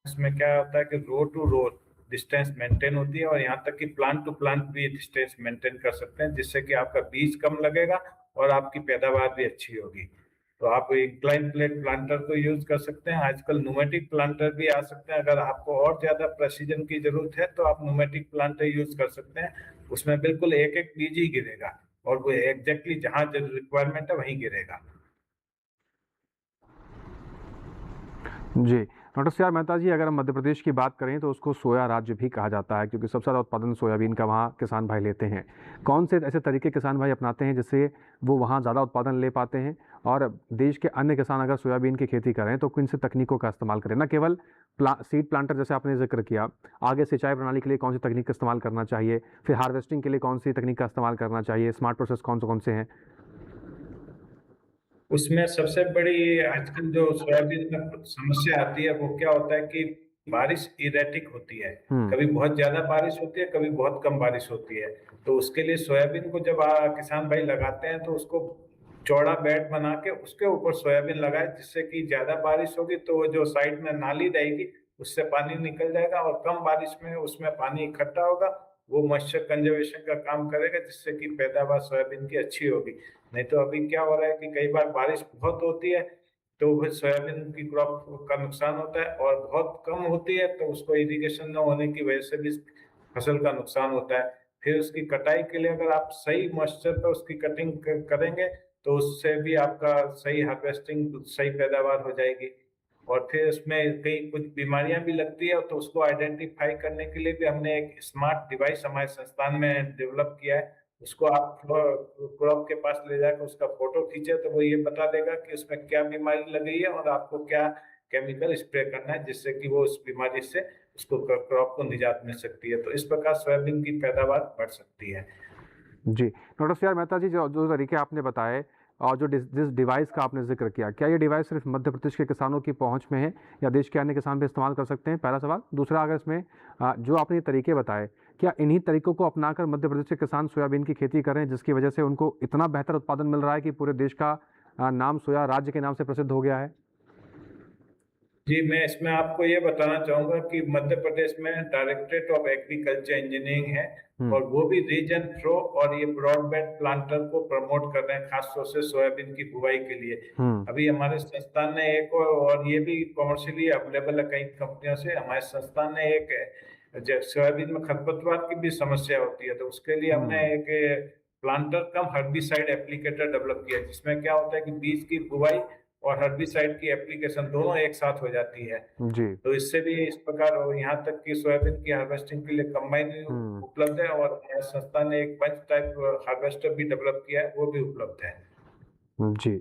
उसमें क्या होता है कि रो टू रो डिस्टेंस मेंटेन होती है और यहाँ तक कि प्लांट टू प्लांट भी डिस्टेंस मेंटेन कर सकते हैं, जिससे कि आपका बीज कम लगेगा और आपकी पैदावार भी अच्छी होगी। तो आप इंक्लाइन प्लेट प्लांटर को यूज कर सकते हैं। आजकल न्यूमेटिक प्लांटर भी आ सकते हैं। अगर आपको और ज्यादा प्रेसिजन की जरूरत है तो आप न्यूमेटिक प्लांटर यूज कर सकते हैं। उसमें बिल्कुल एक एक बीज ही गिरेगा और वो एग्जैक्टली जहां रिक्वायरमेंट है वहीं गिरेगा। जी, डॉक्टर CR मेहता जी, अगर हम मध्य प्रदेश की बात करें तो उसको सोया राज्य भी कहा जाता है, क्योंकि सबसे ज़्यादा उत्पादन सोयाबीन का वहाँ किसान भाई लेते हैं। कौन से ऐसे तरीके किसान भाई अपनाते हैं जिससे वो वहाँ ज़्यादा उत्पादन ले पाते हैं? और देश के अन्य किसान अगर सोयाबीन की खेती करें तो किन से तकनीकों का इस्तेमाल करें? न केवल सीड प्लांटर जैसे आपने जिक्र किया, आगे सिंचाई प्रणाली के लिए कौन सी तकनीक का इस्तेमाल करना चाहिए, फिर हार्वेस्टिंग के लिए कौन सी तकनीक का इस्तेमाल करना चाहिए, स्मार्ट प्रोसेस कौन से हैं? उसमें सबसे बड़ी आजकल जो सोयाबीन में समस्या आती है वो क्या होता है कि बारिश इरेटिक होती है। कभी बहुत ज्यादा बारिश होती है, कभी बहुत कम बारिश होती है। तो उसके लिए सोयाबीन को जब किसान भाई लगाते हैं तो उसको चौड़ा बेड बना के उसके ऊपर सोयाबीन लगाए, जिससे कि ज्यादा बारिश होगी तो वो जो साइड में नाली रहेगी उससे पानी निकल जाएगा, और कम बारिश में उसमें पानी इकट्ठा होगा, वो मॉइस्चर कंजर्वेशन का काम करेगा, जिससे कि पैदावार सोयाबीन की अच्छी होगी। नहीं तो अभी क्या हो रहा है कि कई बार बारिश बहुत होती है तो फिर सोयाबीन की क्रॉप का नुकसान होता है, और बहुत कम होती है तो उसको इरिगेशन न होने की वजह से भी फसल का नुकसान होता है। फिर उसकी कटाई के लिए अगर आप सही मॉइस्चर पर उसकी कटिंग करेंगे तो उससे भी आपका सही हार्वेस्टिंग, सही पैदावार हो जाएगी। और फिर उसमें कई कुछ बीमारियां भी लगती है, तो उसको आइडेंटिफाई करने के लिए भी हमने एक स्मार्ट डिवाइस हमारे संस्थान में डेवलप किया है। उसको आप क्रॉप के पास ले जाकर उसका फोटो खींचे तो वो ये बता देगा कि उसमें क्या बीमारी लग गई है और आपको क्या केमिकल स्प्रे करना है, जिससे कि वो उस बीमारी से उसको क्रॉप को निजात मिल सकती है। तो इस प्रकार सोयाबीन की पैदावार बढ़ सकती है। जी, डॉक्टर सी आर मेहता जी, जो जो तरीके आपने बताए और जिस डिवाइस का आपने जिक्र किया, क्या ये डिवाइस सिर्फ मध्य प्रदेश के किसानों की पहुंच में है या देश के अन्य किसान भी इस्तेमाल कर सकते हैं? पहला सवाल। दूसरा, अगर इसमें जो आपने ये तरीके बताए, क्या इन्हीं तरीकों को अपनाकर मध्य प्रदेश के किसान सोयाबीन की खेती कर रहे हैं, जिसकी वजह से उनको इतना बेहतर उत्पादन मिल रहा है कि पूरे देश का नाम सोया राज्य के नाम से प्रसिद्ध हो गया है? जी, मैं इसमें आपको ये बताना चाहूंगा कि मध्य प्रदेश में डायरेक्टरेट ऑफ एग्रीकल्चर इंजीनियरिंग है, और वो भी रीजन फ्रो और ये ब्रॉडबैंड प्लांटर को प्रमोट कर रहे हैं, खासतौर से सोयाबीन की बुवाई के लिए। अभी हमारे संस्थान ने एक, और ये भी कमर्शियली अवेलेबल है कई कंपनियों से, हमारे संस्थान ने एक सोयाबीन में खरपतवार की भी समस्या होती है, तो उसके लिए हमने एक प्लांटर कम हर्बिसाइड एप्लीकेटर डेवलप किया, जिसमें क्या होता है कि बीज की बुवाई और हर्बिसाइड की एप्लीकेशन दोनों एक साथ हो जाती है। जी। तो इससे भी इस प्रकार यहाँ तक कि सोयाबीन की हार्वेस्टिंग के लिए कंबाइन उपलब्ध है, और हमारे संस्था ने एक बंच टाइप हार्वेस्टर भी डेवलप किया है, वो भी उपलब्ध है। जी,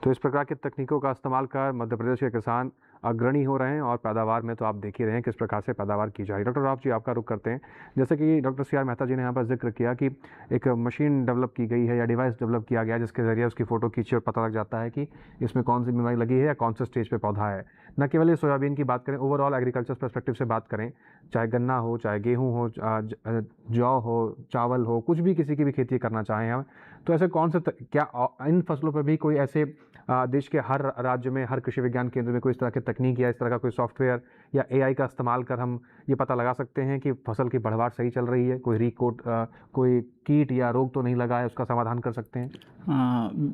तो इस प्रकार की तकनीकों का इस्तेमाल कर मध्य प्रदेश के किसान अग्रणी हो रहे हैं, और पैदावार में तो आप देख ही रहे हैं किस प्रकार से पैदावार की जा रही है। डॉक्टर राव जी, आपका रुख करते हैं। जैसे कि डॉक्टर सी आर मेहता जी ने यहाँ पर जिक्र किया कि एक मशीन डेवलप की गई है या डिवाइस डेवलप किया गया है, जिसके ज़रिए उसकी फ़ोटो खींची और पता लग जाता है कि इसमें कौन सी बीमारी लगी है या कौन से स्टेज पे पौधा है। न केवल ये सोयाबीन की बात करें, ओवरऑल एग्रीकल्चर पर्सपेक्टिव से बात करें, चाहे गन्ना हो, चाहे गेहूँ हो, जौ हो, चावल हो, कुछ भी किसी की भी खेती करना चाहें हम, तो ऐसे कौन से क्या इन फसलों पर भी कोई ऐसे देश के हर राज्य में, हर कृषि विज्ञान केंद्र में कोई इस तरह की तकनीक या इस तरह का कोई सॉफ्टवेयर या एआई का इस्तेमाल कर हम ये पता लगा सकते हैं कि फसल की बढ़वार सही चल रही है, कोई कोई कीट या रोग तो नहीं लगा है, उसका समाधान कर सकते हैं?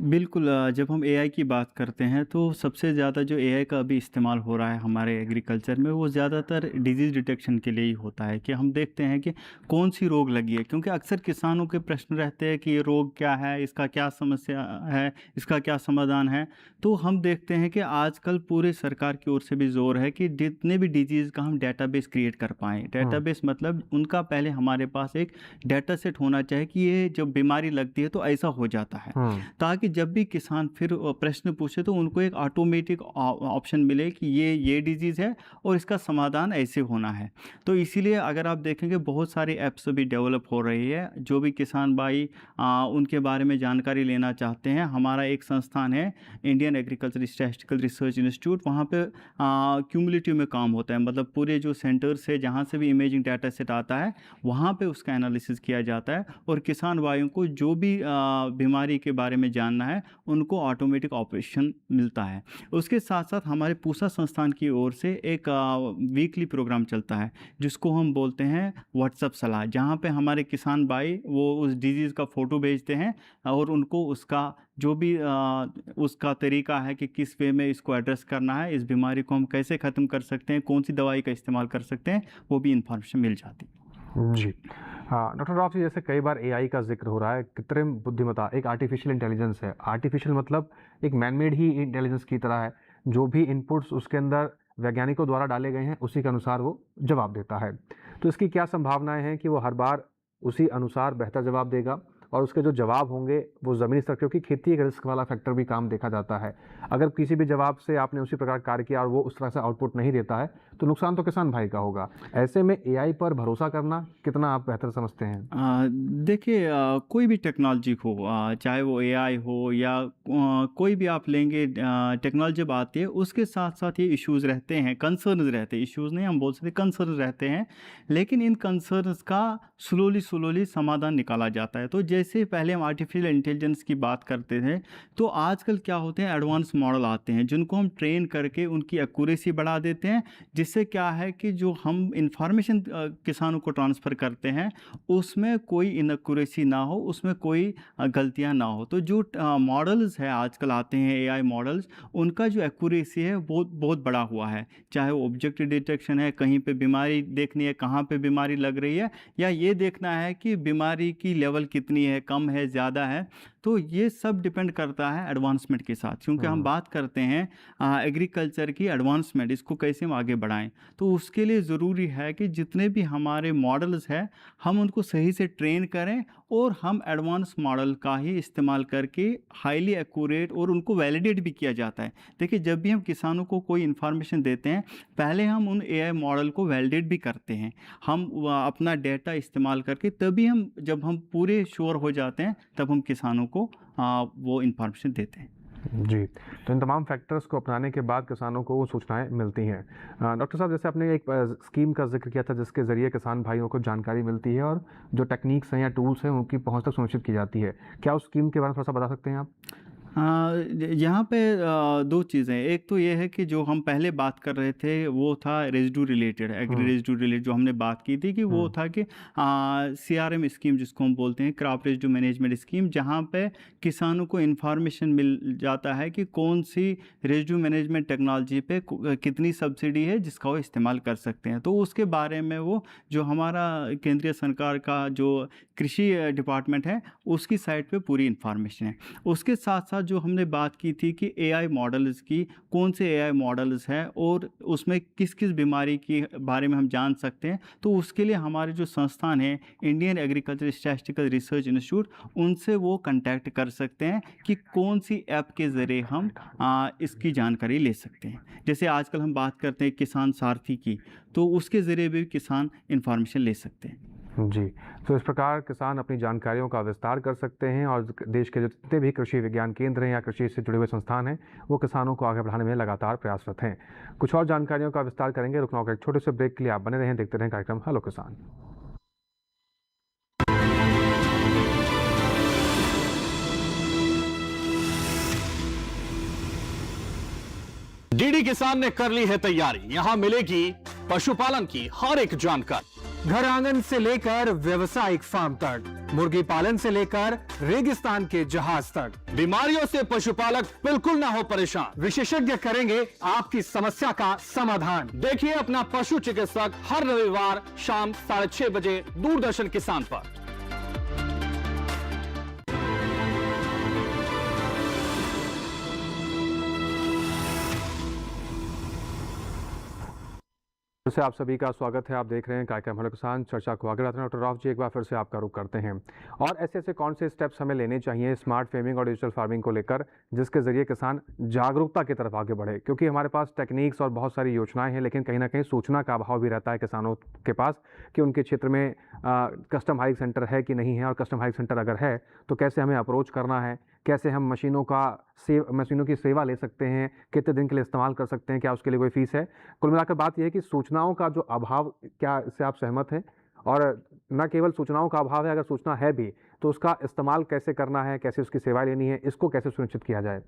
बिल्कुल। जब हम एआई की बात करते हैं तो सबसे ज़्यादा जो एआई का अभी इस्तेमाल हो रहा है हमारे एग्रीकल्चर में, वो ज़्यादातर डिजीज़ डिटेक्शन के लिए ही होता है कि हम देखते हैं कि कौन सी रोग लगी है, क्योंकि अक्सर किसानों के प्रश्न रहते हैं कि ये रोग क्या है, इसका क्या समस्या है, इसका क्या समाधान है। तो हम देखते हैं कि आजकल पूरे सरकार की ओर से भी जोर है कि जितने भी डिजीज़ का हम डेटाबेस क्रिएट कर पाएँ। डेटाबेस मतलब उनका पहले हमारे पास एक डेटा सेट होना चाहिए कि ये जब बीमारी लगती है तो ऐसा हो जाता है, ताकि जब भी किसान फिर प्रश्न पूछे तो उनको एक ऑटोमेटिक ऑप्शन मिले कि ये डिजीज़ है और इसका समाधान ऐसे होना है। तो इसीलिए अगर आप देखेंगे बहुत सारी ऐप्स भी डेवलप हो रही है, जो भी किसान भाई उनके बारे में जानकारी लेना चाहते हैं। हमारा एक संस्थान है Indian agriculture statistical research institute, वहाँ पे क्यूमुलेटिव में काम होता है, मतलब पूरे जो सेंटर से जहाँ से भी इमेजिंग डाटा सेट आता है वहाँ पे उसका एनालिसिस किया जाता है, और किसान भाइयों को जो भी बीमारी के बारे में जानना है उनको ऑटोमेटिक ऑपरेशन मिलता है। उसके साथ साथ हमारे पूसा संस्थान की ओर से एक वीकली प्रोग्राम चलता है जिसको हम बोलते हैं व्हाट्सएप सलाह, जहाँ पे हमारे किसान भाई वो उस डिजीज़ का फ़ोटो भेजते हैं और उनको उसका जो भी उसका तरीका है कि किस वे में इसको एड्रेस करना है, इस बीमारी को हम कैसे ख़त्म कर सकते हैं, कौन सी दवाई का इस्तेमाल कर सकते हैं, वो भी इन्फॉर्मेशन मिल जाती है। जी हाँ, डॉक्टर राव जी, जैसे कई बार एआई का जिक्र हो रहा है, कृत्रिम बुद्धिमत्ता एक आर्टिफिशियल इंटेलिजेंस है। आर्टिफिशियल मतलब एक मैनमेड ही इंटेलिजेंस की तरह है, जो भी इनपुट्स उसके अंदर वैज्ञानिकों द्वारा डाले गए हैं उसी के अनुसार वो जवाब देता है। तो इसकी क्या संभावनाएं हैं कि वो हर बार उसी अनुसार बेहतर जवाब देगा, और उसके जो जवाब होंगे वो ज़मीनी स्तर, क्योंकि खेती एक रिस्क वाला फैक्टर भी काम देखा जाता है। अगर किसी भी जवाब से आपने उसी प्रकार कार्य किया और वो उस तरह से आउटपुट नहीं देता है तो नुकसान तो किसान भाई का होगा। ऐसे में एआई पर भरोसा करना कितना आप बेहतर समझते हैं? देखिए, कोई भी टेक्नोलॉजी हो, चाहे वो एआई हो या कोई भी आप लेंगे, टेक्नोलॉजी जब आती है उसके साथ साथ ये इश्यूज रहते हैं, कंसर्न्स रहते हैं, इश्यूज नहीं हम बोल सकते, कंसर्न रहते हैं। लेकिन इन कंसर्न्स का स्लोली समाधान निकाला जाता है। तो जैसे पहले हम आर्टिफिशियल इंटेलिजेंस की बात करते थे, तो आजकल क्या होते हैं, एडवांस मॉडल आते हैं जिनको हम ट्रेन करके उनकी एक्यूरेसी बढ़ा देते हैं, जिससे क्या है कि जो हम इंफॉर्मेशन किसानों को ट्रांसफ़र करते हैं उसमें कोई इनएक्यूरेसी ना हो, उसमें कोई गलतियां ना हो। तो जो मॉडल्स है आजकल आते हैं एआई मॉडल्स, उनका जो एक्यूरेसी है वो बहुत बड़ा हुआ है। चाहे वो ऑब्जेक्ट डिटेक्शन है, कहीं पे बीमारी देखनी है, कहाँ पे बीमारी लग रही है, या ये देखना है कि बीमारी की लेवल कितनी है, कम है, ज़्यादा है। तो ये सब डिपेंड करता है एडवांसमेंट के साथ, क्योंकि हम बात करते हैं एग्रीकल्चर की एडवांसमेंट, इसको कैसे हम आगे बढ़ाएं। तो उसके लिए ज़रूरी है कि जितने भी हमारे मॉडल्स हैं हम उनको सही से ट्रेन करें और हम एडवांस मॉडल का ही इस्तेमाल करके हाईली एक्यूरेट, और उनको वैलिडेट भी किया जाता है। देखिए, जब भी हम किसानों को कोई इन्फॉर्मेशन देते हैं पहले हम उन एआई मॉडल को वैलिडेट भी करते हैं, हम अपना डेटा इस्तेमाल करके, तभी हम जब हम पूरे श्योर हो जाते हैं तब हम किसानों को वो इन्फॉर्मेशन देते हैं। जी, तो इन तमाम फैक्टर्स को अपनाने के बाद किसानों को वो सूचनाएं मिलती हैं। डॉक्टर साहब, जैसे आपने एक स्कीम का जिक्र किया था जिसके ज़रिए किसान भाइयों को जानकारी मिलती है और जो टेक्निक्स हैं या टूल्स हैं उनकी पहुंच तक सुनिश्चित की जाती है, क्या उस स्कीम के बारे में थोड़ा सा बता सकते हैं आप? यहाँ पे दो चीज़ें, एक तो ये है कि जो हम पहले बात कर रहे थे वो था residue related, agri residue related जो हमने बात की थी कि वो था कि सीआरएम स्कीम जिसको हम बोलते हैं, क्रॉप रेजिड्यू मैनेजमेंट स्कीम, जहाँ पे किसानों को इन्फॉर्मेशन मिल जाता है कि कौन सी रेजिड्यू मैनेजमेंट टेक्नोलॉजी पे कितनी सब्सिडी है जिसका वो इस्तेमाल कर सकते हैं। तो उसके बारे में वो जो हमारा केंद्रीय सरकार का जो कृषि डिपार्टमेंट है उसकी साइट पे पूरी इन्फॉर्मेशन है। उसके साथ साथ जो हमने बात की थी कि एआई मॉडल्स की, कौन से एआई मॉडल्स हैं और उसमें किस किस बीमारी के बारे में हम जान सकते हैं, तो उसके लिए हमारे जो संस्थान है Indian agriculture statistical research institute, उनसे वो कांटेक्ट कर सकते हैं कि कौन सी ऐप के ज़रिए हम इसकी जानकारी ले सकते हैं। जैसे आजकल हम बात करते हैं किसान सारथी की, तो उसके ज़रिए भी किसान इन्फॉर्मेशन ले सकते हैं। जी, तो इस प्रकार किसान अपनी जानकारियों का विस्तार कर सकते हैं और देश के जितने भी कृषि विज्ञान केंद्र हैं या कृषि से जुड़े हुए संस्थान हैं वो किसानों को आगे बढ़ाने में लगातार प्रयासरत हैं। कुछ और जानकारियों का विस्तार करेंगे, रुकना होगा एक छोटे से ब्रेक के लिए। आप बने रहें, देखते रहें कार्यक्रम हेलो किसान। डीडी किसान ने कर ली है तैयारी, यहां मिलेगी पशुपालन की हर एक जानकारी, घर आंगन से लेकर व्यवसायिक फार्म तक, मुर्गी पालन से लेकर रेगिस्तान के जहाज तक। बीमारियों से पशुपालक बिल्कुल ना हो परेशान, विशेषज्ञ करेंगे आपकी समस्या का समाधान। देखिए अपना पशु चिकित्सक हर रविवार शाम 6:30 बजे दूरदर्शन किसान पर। फिर से आप सभी का स्वागत है। आप देख रहे हैं कार्यक्रम हेलो किसान। चर्चा को आगे बढ़ाते हैं। डॉक्टर राव जी, एक बार फिर से आपका रुख करते हैं और ऐसे कौन से स्टेप्स हमें लेने चाहिए स्मार्ट फार्मिंग और डिजिटल फार्मिंग को लेकर जिसके ज़रिए किसान जागरूकता की तरफ आगे बढ़े, क्योंकि हमारे पास टेक्निक्स और बहुत सारी योजनाएं हैं लेकिन कहीं ना कहीं सूचना का अभाव भी रहता है किसानों के पास कि उनके क्षेत्र में कस्टम हायरिंग सेंटर है कि नहीं है, और कस्टम हायरिंग सेंटर अगर है तो कैसे हमें अप्रोच करना है, कैसे हम मशीनों की सेवा ले सकते हैं, कितने दिन के लिए इस्तेमाल कर सकते हैं, क्या उसके लिए कोई फीस है। कुल मिलाकर बात यह है कि सूचनाओं का जो अभाव, क्या इससे आप सहमत हैं? और न केवल सूचनाओं का अभाव है, अगर सूचना है भी तो उसका इस्तेमाल कैसे करना है, कैसे उसकी सेवाएं लेनी है, इसको कैसे सुनिश्चित किया जाए?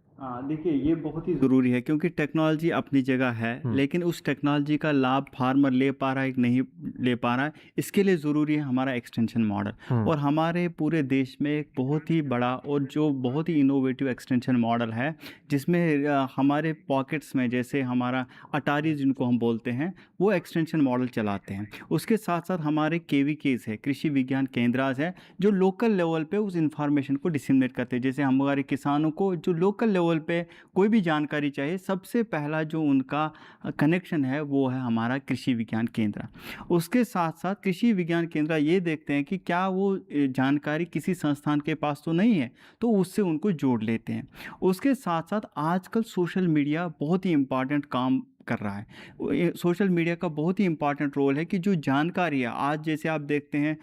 देखिए, ये बहुत ही ज़रूरी है क्योंकि टेक्नोलॉजी अपनी जगह है लेकिन उस टेक्नोलॉजी का लाभ फार्मर ले पा रहा है कि नहीं ले पा रहा है, इसके लिए ज़रूरी है हमारा एक्सटेंशन मॉडल। और हमारे पूरे देश में एक बहुत ही बड़ा और जो बहुत ही इनोवेटिव एक्सटेंशन मॉडल है जिसमें हमारे पॉकेट्स में, जैसे हमारा अटारी जिनको हम बोलते हैं, वो एक्सटेंशन मॉडल चलाते हैं। उसके साथ साथ हमारे KVKs है, कृषि विज्ञान केंद्रास है, जो लोकल लेवल पे उस इंफॉर्मेशन को डिसेमिनेट करते हैं। जैसे हमारे किसानों को जो लोकल लेवल पे कोई भी जानकारी चाहिए, सबसे पहला जो उनका कनेक्शन है वो है हमारा कृषि विज्ञान केंद्र। उसके साथ साथ कृषि विज्ञान केंद्र ये देखते हैं कि क्या वो जानकारी किसी संस्थान के पास तो नहीं है, तो उससे उनको जोड़ लेते हैं। उसके साथ साथ आजकल सोशल मीडिया बहुत ही इम्पॉर्टेंट काम कर रहा है। सोशल मीडिया का बहुत ही इम्पॉर्टेंट रोल है कि जो जानकारी है, आज जैसे आप देखते हैं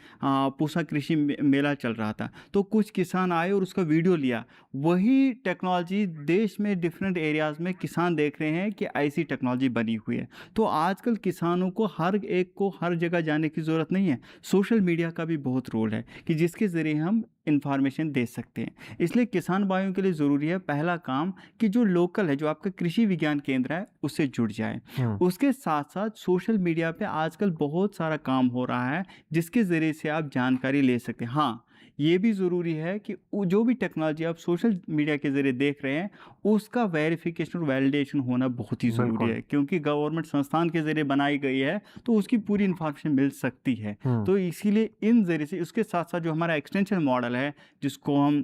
पूसा कृषि मेला चल रहा था, तो कुछ किसान आए और उसका वीडियो लिया। वही टेक्नोलॉजी देश में डिफरेंट एरियाज़ में किसान देख रहे हैं कि ऐसी टेक्नोलॉजी बनी हुई है। तो आजकल किसानों को हर एक को हर जगह जाने की ज़रूरत नहीं है। सोशल मीडिया का भी बहुत रोल है कि जिसके ज़रिए हम इंफॉर्मेशन दे सकते हैं। इसलिए किसान भाइयों के लिए ज़रूरी है पहला काम कि जो लोकल है, जो आपका कृषि विज्ञान केंद्र है, उससे जुड़ जाए। उसके साथ साथ सोशल मीडिया पे आजकल बहुत सारा काम हो रहा है जिसके ज़रिए से आप जानकारी ले सकते हैं। हाँ, ये भी ज़रूरी है कि जो भी टेक्नोलॉजी आप सोशल मीडिया के ज़रिए देख रहे हैं उसका वेरिफिकेशन और वैलिडेशन होना बहुत ही ज़रूरी है, क्योंकि गवर्नमेंट संस्थान के ज़रिए बनाई गई है तो उसकी पूरी इन्फॉर्मेशन मिल सकती है। तो इसीलिए इन ज़रिए से, उसके साथ साथ जो हमारा एक्सटेंशन मॉडल है जिसको हम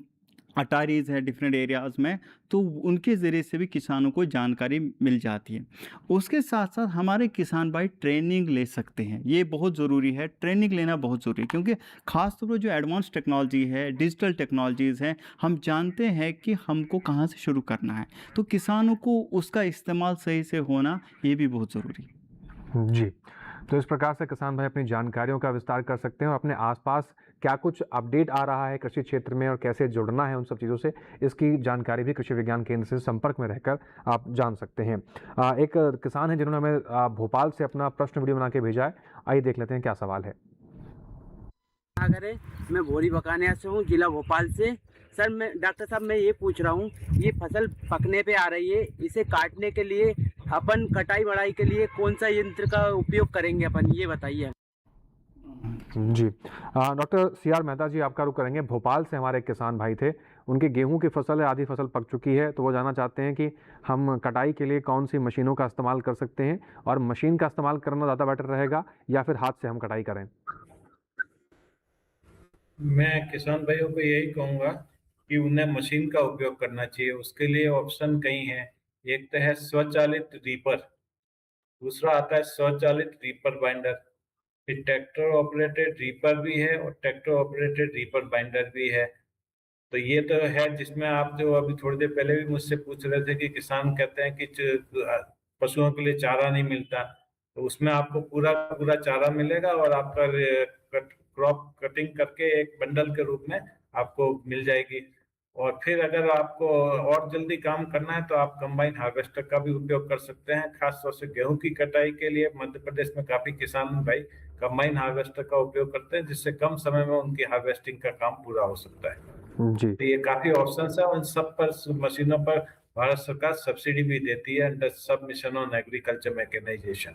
अटारीज है डिफरेंट एरियाज़ में, तो उनके ज़रिए से भी किसानों को जानकारी मिल जाती है। उसके साथ साथ हमारे किसान भाई ट्रेनिंग ले सकते हैं, ये बहुत ज़रूरी है। ट्रेनिंग लेना बहुत ज़रूरी है क्योंकि ख़ासतौर पर जो एडवांस टेक्नोलॉजी है, डिजिटल टेक्नोलॉजीज़ हैं, हम जानते हैं कि हमको कहाँ से शुरू करना है, तो किसानों को उसका इस्तेमाल सही से होना ये भी बहुत ज़रूरी है। जी, तो इस प्रकार से किसान भाई अपनी जानकारियों का विस्तार कर सकते हैं और अपने आसपास क्या कुछ अपडेट आ रहा है कृषि क्षेत्र में और कैसे जुड़ना है उन सब चीज़ों से, इसकी जानकारी भी कृषि विज्ञान केंद्र से संपर्क में रहकर आप जान सकते हैं। एक किसान है जिन्होंने हमें भोपाल से अपना प्रश्न वीडियो बना के भेजा है, आइए देख लेते हैं क्या सवाल है। मैं भोरी बकानिया से हूँ, जिला भोपाल से। सर, मैं डॉक्टर साहब मैं ये पूछ रहा हूँ, ये फसल पकने पे आ रही है, इसे काटने के लिए अपन कटाई बढ़ाई के लिए कौन सा यंत्र का उपयोग करेंगे अपन, ये बताइए। जी, डॉक्टर CR मेहता जी आपका रुख करेंगे। भोपाल से हमारे एक किसान भाई थे, उनकी गेहूं की फसल है, आधी फसल पक चुकी है, तो वो जानना चाहते हैं कि हम कटाई के लिए कौन सी मशीनों का इस्तेमाल कर सकते हैं और मशीन का इस्तेमाल करना ज़्यादा बेटर रहेगा या फिर हाथ से हम कटाई करें। मैं किसान भाइयों को यही कहूँगा कि उन्हें मशीन का उपयोग करना चाहिए। उसके लिए ऑप्शन कई हैं। एक तो है स्वचालित रीपर, दूसरा आता है स्वचालित रीपर बाइंडर, फिर ट्रैक्टर ऑपरेटेड रीपर भी है और ट्रैक्टर ऑपरेटेड रीपर बाइंडर भी है। तो ये तो है जिसमें आप जो अभी थोड़ी देर पहले भी मुझसे पूछ रहे थे कि किसान कहते हैं कि पशुओं के लिए चारा नहीं मिलता, तो उसमें आपको पूरा पूरा चारा मिलेगा और आपका क्रॉप कटिंग करके एक बंडल के रूप में आपको मिल जाएगी। और फिर अगर आपको और जल्दी काम करना है तो आप कंबाइन हार्वेस्टर का भी उपयोग कर सकते हैं। खास तौर से गेहूं की कटाई के लिए मध्य प्रदेश में काफी किसान भाई कंबाइन हार्वेस्टर का उपयोग करते हैं, जिससे कम समय में उनकी हार्वेस्टिंग का काम पूरा हो सकता है। जी, तो ये काफी ऑप्शंस है। उन सब पर मशीनों पर भारत सरकार सब्सिडी भी देती है under sub mission on agriculture mechanisation,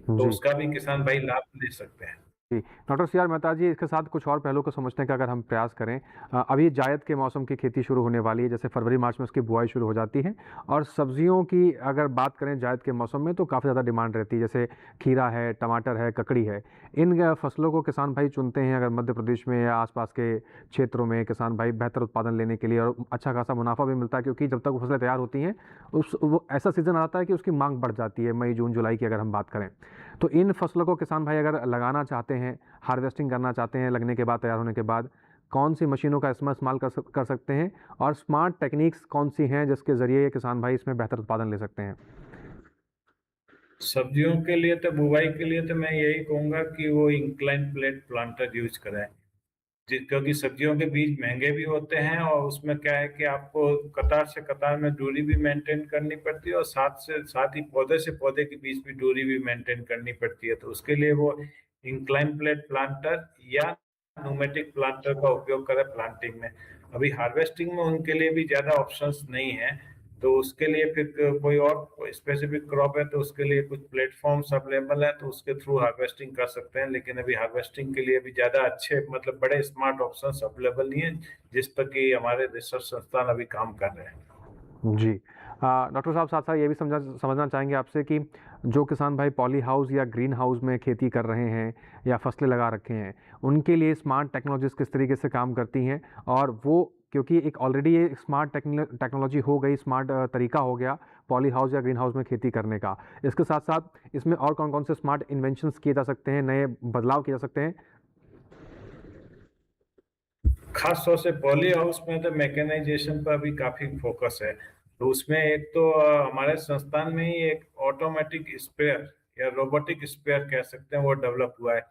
तो उसका भी किसान भाई लाभ ले सकते हैं। जी, डॉक्टर CR मेहता जी, इसके साथ कुछ और पहलुओं को समझने का अगर हम प्रयास करें, अभी जायद के मौसम की खेती शुरू होने वाली है, जैसे फरवरी मार्च में उसकी बुआई शुरू हो जाती है, और सब्जियों की अगर बात करें जायद के मौसम में तो काफ़ी ज़्यादा डिमांड रहती है, जैसे खीरा है, टमाटर है, ककड़ी है। इन फसलों को किसान भाई चुनते हैं अगर मध्य प्रदेश में या आसपास के क्षेत्रों में किसान भाई बेहतर उत्पादन लेने के लिए, और अच्छा खासा मुनाफा भी मिलता है, क्योंकि जब तक वो फसलें तैयार होती हैं वो ऐसा सीज़न आता है कि उसकी मांग बढ़ जाती है, मई जून जुलाई की अगर हम बात करें। तो इन फसलों को किसान भाई अगर लगाना चाहते हैं, हार्वेस्टिंग करना चाहते हैं, लगने के बाद, तैयार होने के बाद, कौन सी मशीनों का इस्तेमाल कर सकते हैं और स्मार्ट टेक्निक्स कौन सी हैं जिसके ज़रिए ये किसान भाई इसमें बेहतर उत्पादन ले सकते हैं? सब्जियों के लिए तो बुवाई के लिए तो मैं यही कहूँगा कि वो इंक्लाइन प्लेट प्लांटर यूज करें, क्योंकि सब्जियों के बीज महंगे भी होते हैं और उसमें क्या है कि आपको कतार से कतार में दूरी भी मेंटेन करनी पड़ती है और साथ ही पौधे से पौधे के बीच भी दूरी भी मेंटेन करनी पड़ती है। तो उसके लिए वो इंक्लाइन प्लेट प्लांटर या न्यूमेटिक प्लांटर का उपयोग करें प्लांटिंग में। अभी हार्वेस्टिंग में उनके लिए भी ज़्यादा ऑप्शंस नहीं है, तो उसके लिए फिर कोई और स्पेसिफिक क्रॉप है तो उसके लिए कुछ प्लेटफॉर्म्स अवेलेबल है, तो उसके थ्रू हार्वेस्टिंग कर सकते हैं। लेकिन अभी हार्वेस्टिंग के लिए भी ज़्यादा अच्छे मतलब बड़े स्मार्ट ऑप्शंस अवेलेबल नहीं है जिस पर कि हमारे रिसर्च संस्थान अभी काम कर रहे हैं। जी, डॉक्टर साहब, साथ साथ ये भी समझना चाहेंगे आपसे कि जो किसान भाई पॉली हाउस या ग्रीन हाउस में खेती कर रहे हैं या फसलें लगा रखे हैं, उनके लिए स्मार्ट टेक्नोलॉजीज़ किस तरीके से काम करती हैं, और वो क्योंकि एक ऑलरेडी ये स्मार्ट टेक्नोलॉजी हो गई, स्मार्ट तरीका हो गया पॉली हाउस या ग्रीन हाउस में खेती करने का, इसके साथ साथ इसमें और कौन कौन से स्मार्ट इन्वेंशंस किए जा सकते हैं, नए बदलाव किए जा सकते हैं? खास तौर से पॉली हाउस में तो मैकेनाइजेशन पर भी काफी फोकस है, तो उसमें एक तो हमारे संस्थान में ही एक ऑटोमेटिक स्प्रेयर या रोबोटिक स्प्रेयर कह सकते हैं वो डेवलप हुआ है।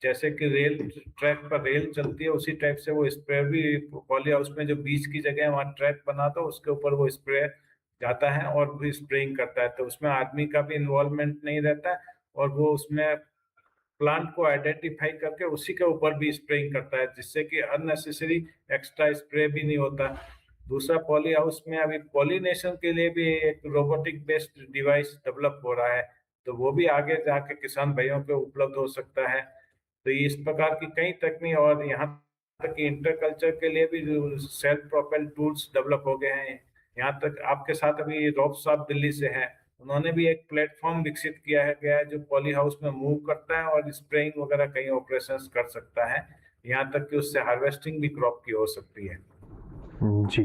जैसे कि रेल ट्रैक पर रेल चलती है उसी टाइप से वो स्प्रेयर भी पॉली हाउस में जो बीच की जगह है वहाँ ट्रैक बना तो उसके ऊपर वो स्प्रेयर जाता है और भी स्प्रेइंग करता है। तो उसमें आदमी का भी इन्वॉल्वमेंट नहीं रहता है और वो उसमें प्लांट को आइडेंटिफाई करके उसी के ऊपर भी स्प्रेइंग करता है, जिससे कि अननेसेसरी एक्स्ट्रा स्प्रे भी नहीं होता। दूसरा, पॉली हाउस में अभी पॉलिनेशन के लिए भी एक रोबोटिक बेस्ड डिवाइस डेवलप हो रहा है, तो वो भी आगे जाके किसान भाइयों को उपलब्ध हो सकता है। तो इस प्रकार की कई तकनीक और यहाँ तक कि इंटरकल्चर के लिए भी सेल्फ प्रोपेल टूल्स डेवलप हो गए हैं। यहाँ तक आपके साथ अभी रॉब साहब दिल्ली से हैं, उन्होंने भी एक प्लेटफॉर्म विकसित किया है गया है जो पॉली हाउस में मूव करता है और स्प्रेइंग वगैरह कई ऑपरेशंस कर सकता है। यहाँ तक कि उससे हार्वेस्टिंग भी क्रॉप की हो सकती है। जी,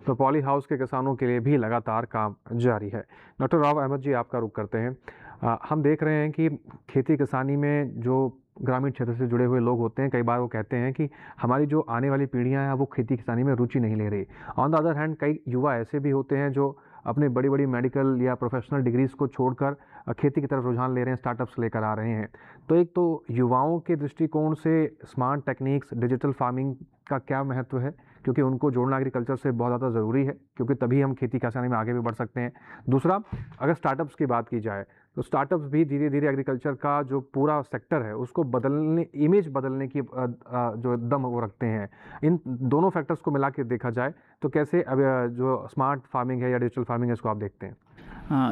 तो पॉली हाउस के किसानों के लिए भी लगातार काम जारी है। डॉक्टर राव अहमद जी, आपका रुख करते हैं। हम देख रहे हैं कि खेती किसानी में जो ग्रामीण क्षेत्र से जुड़े हुए लोग होते हैं, कई बार वो कहते हैं कि हमारी जो आने वाली पीढ़ियां हैं वो खेती किसानी में रुचि नहीं ले रही। ऑन द अदर हैंड कई युवा ऐसे भी होते हैं जो अपने बड़ी बड़ी मेडिकल या प्रोफेशनल डिग्रीज़ को छोड़कर खेती की तरफ रुझान ले रहे हैं, स्टार्टअप्स लेकर आ रहे हैं। तो एक तो युवाओं के दृष्टिकोण से स्मार्ट टेक्निक्स, डिजिटल फार्मिंग का क्या महत्व है, क्योंकि उनको जोड़ना एग्रीकल्चर से बहुत ज़्यादा ज़रूरी है, क्योंकि तभी हम खेती किसानी में आगे भी बढ़ सकते हैं। दूसरा, अगर स्टार्टअप्स की बात की जाए तो स्टार्टअप्स भी धीरे धीरे एग्रीकल्चर का जो पूरा सेक्टर है उसको बदलने, इमेज बदलने की जो दम वो रखते हैं। इन दोनों फैक्टर्स को मिला के देखा जाए तो कैसे अब जो स्मार्ट फार्मिंग है या डिजिटल फार्मिंग है इसको आप देखते हैं?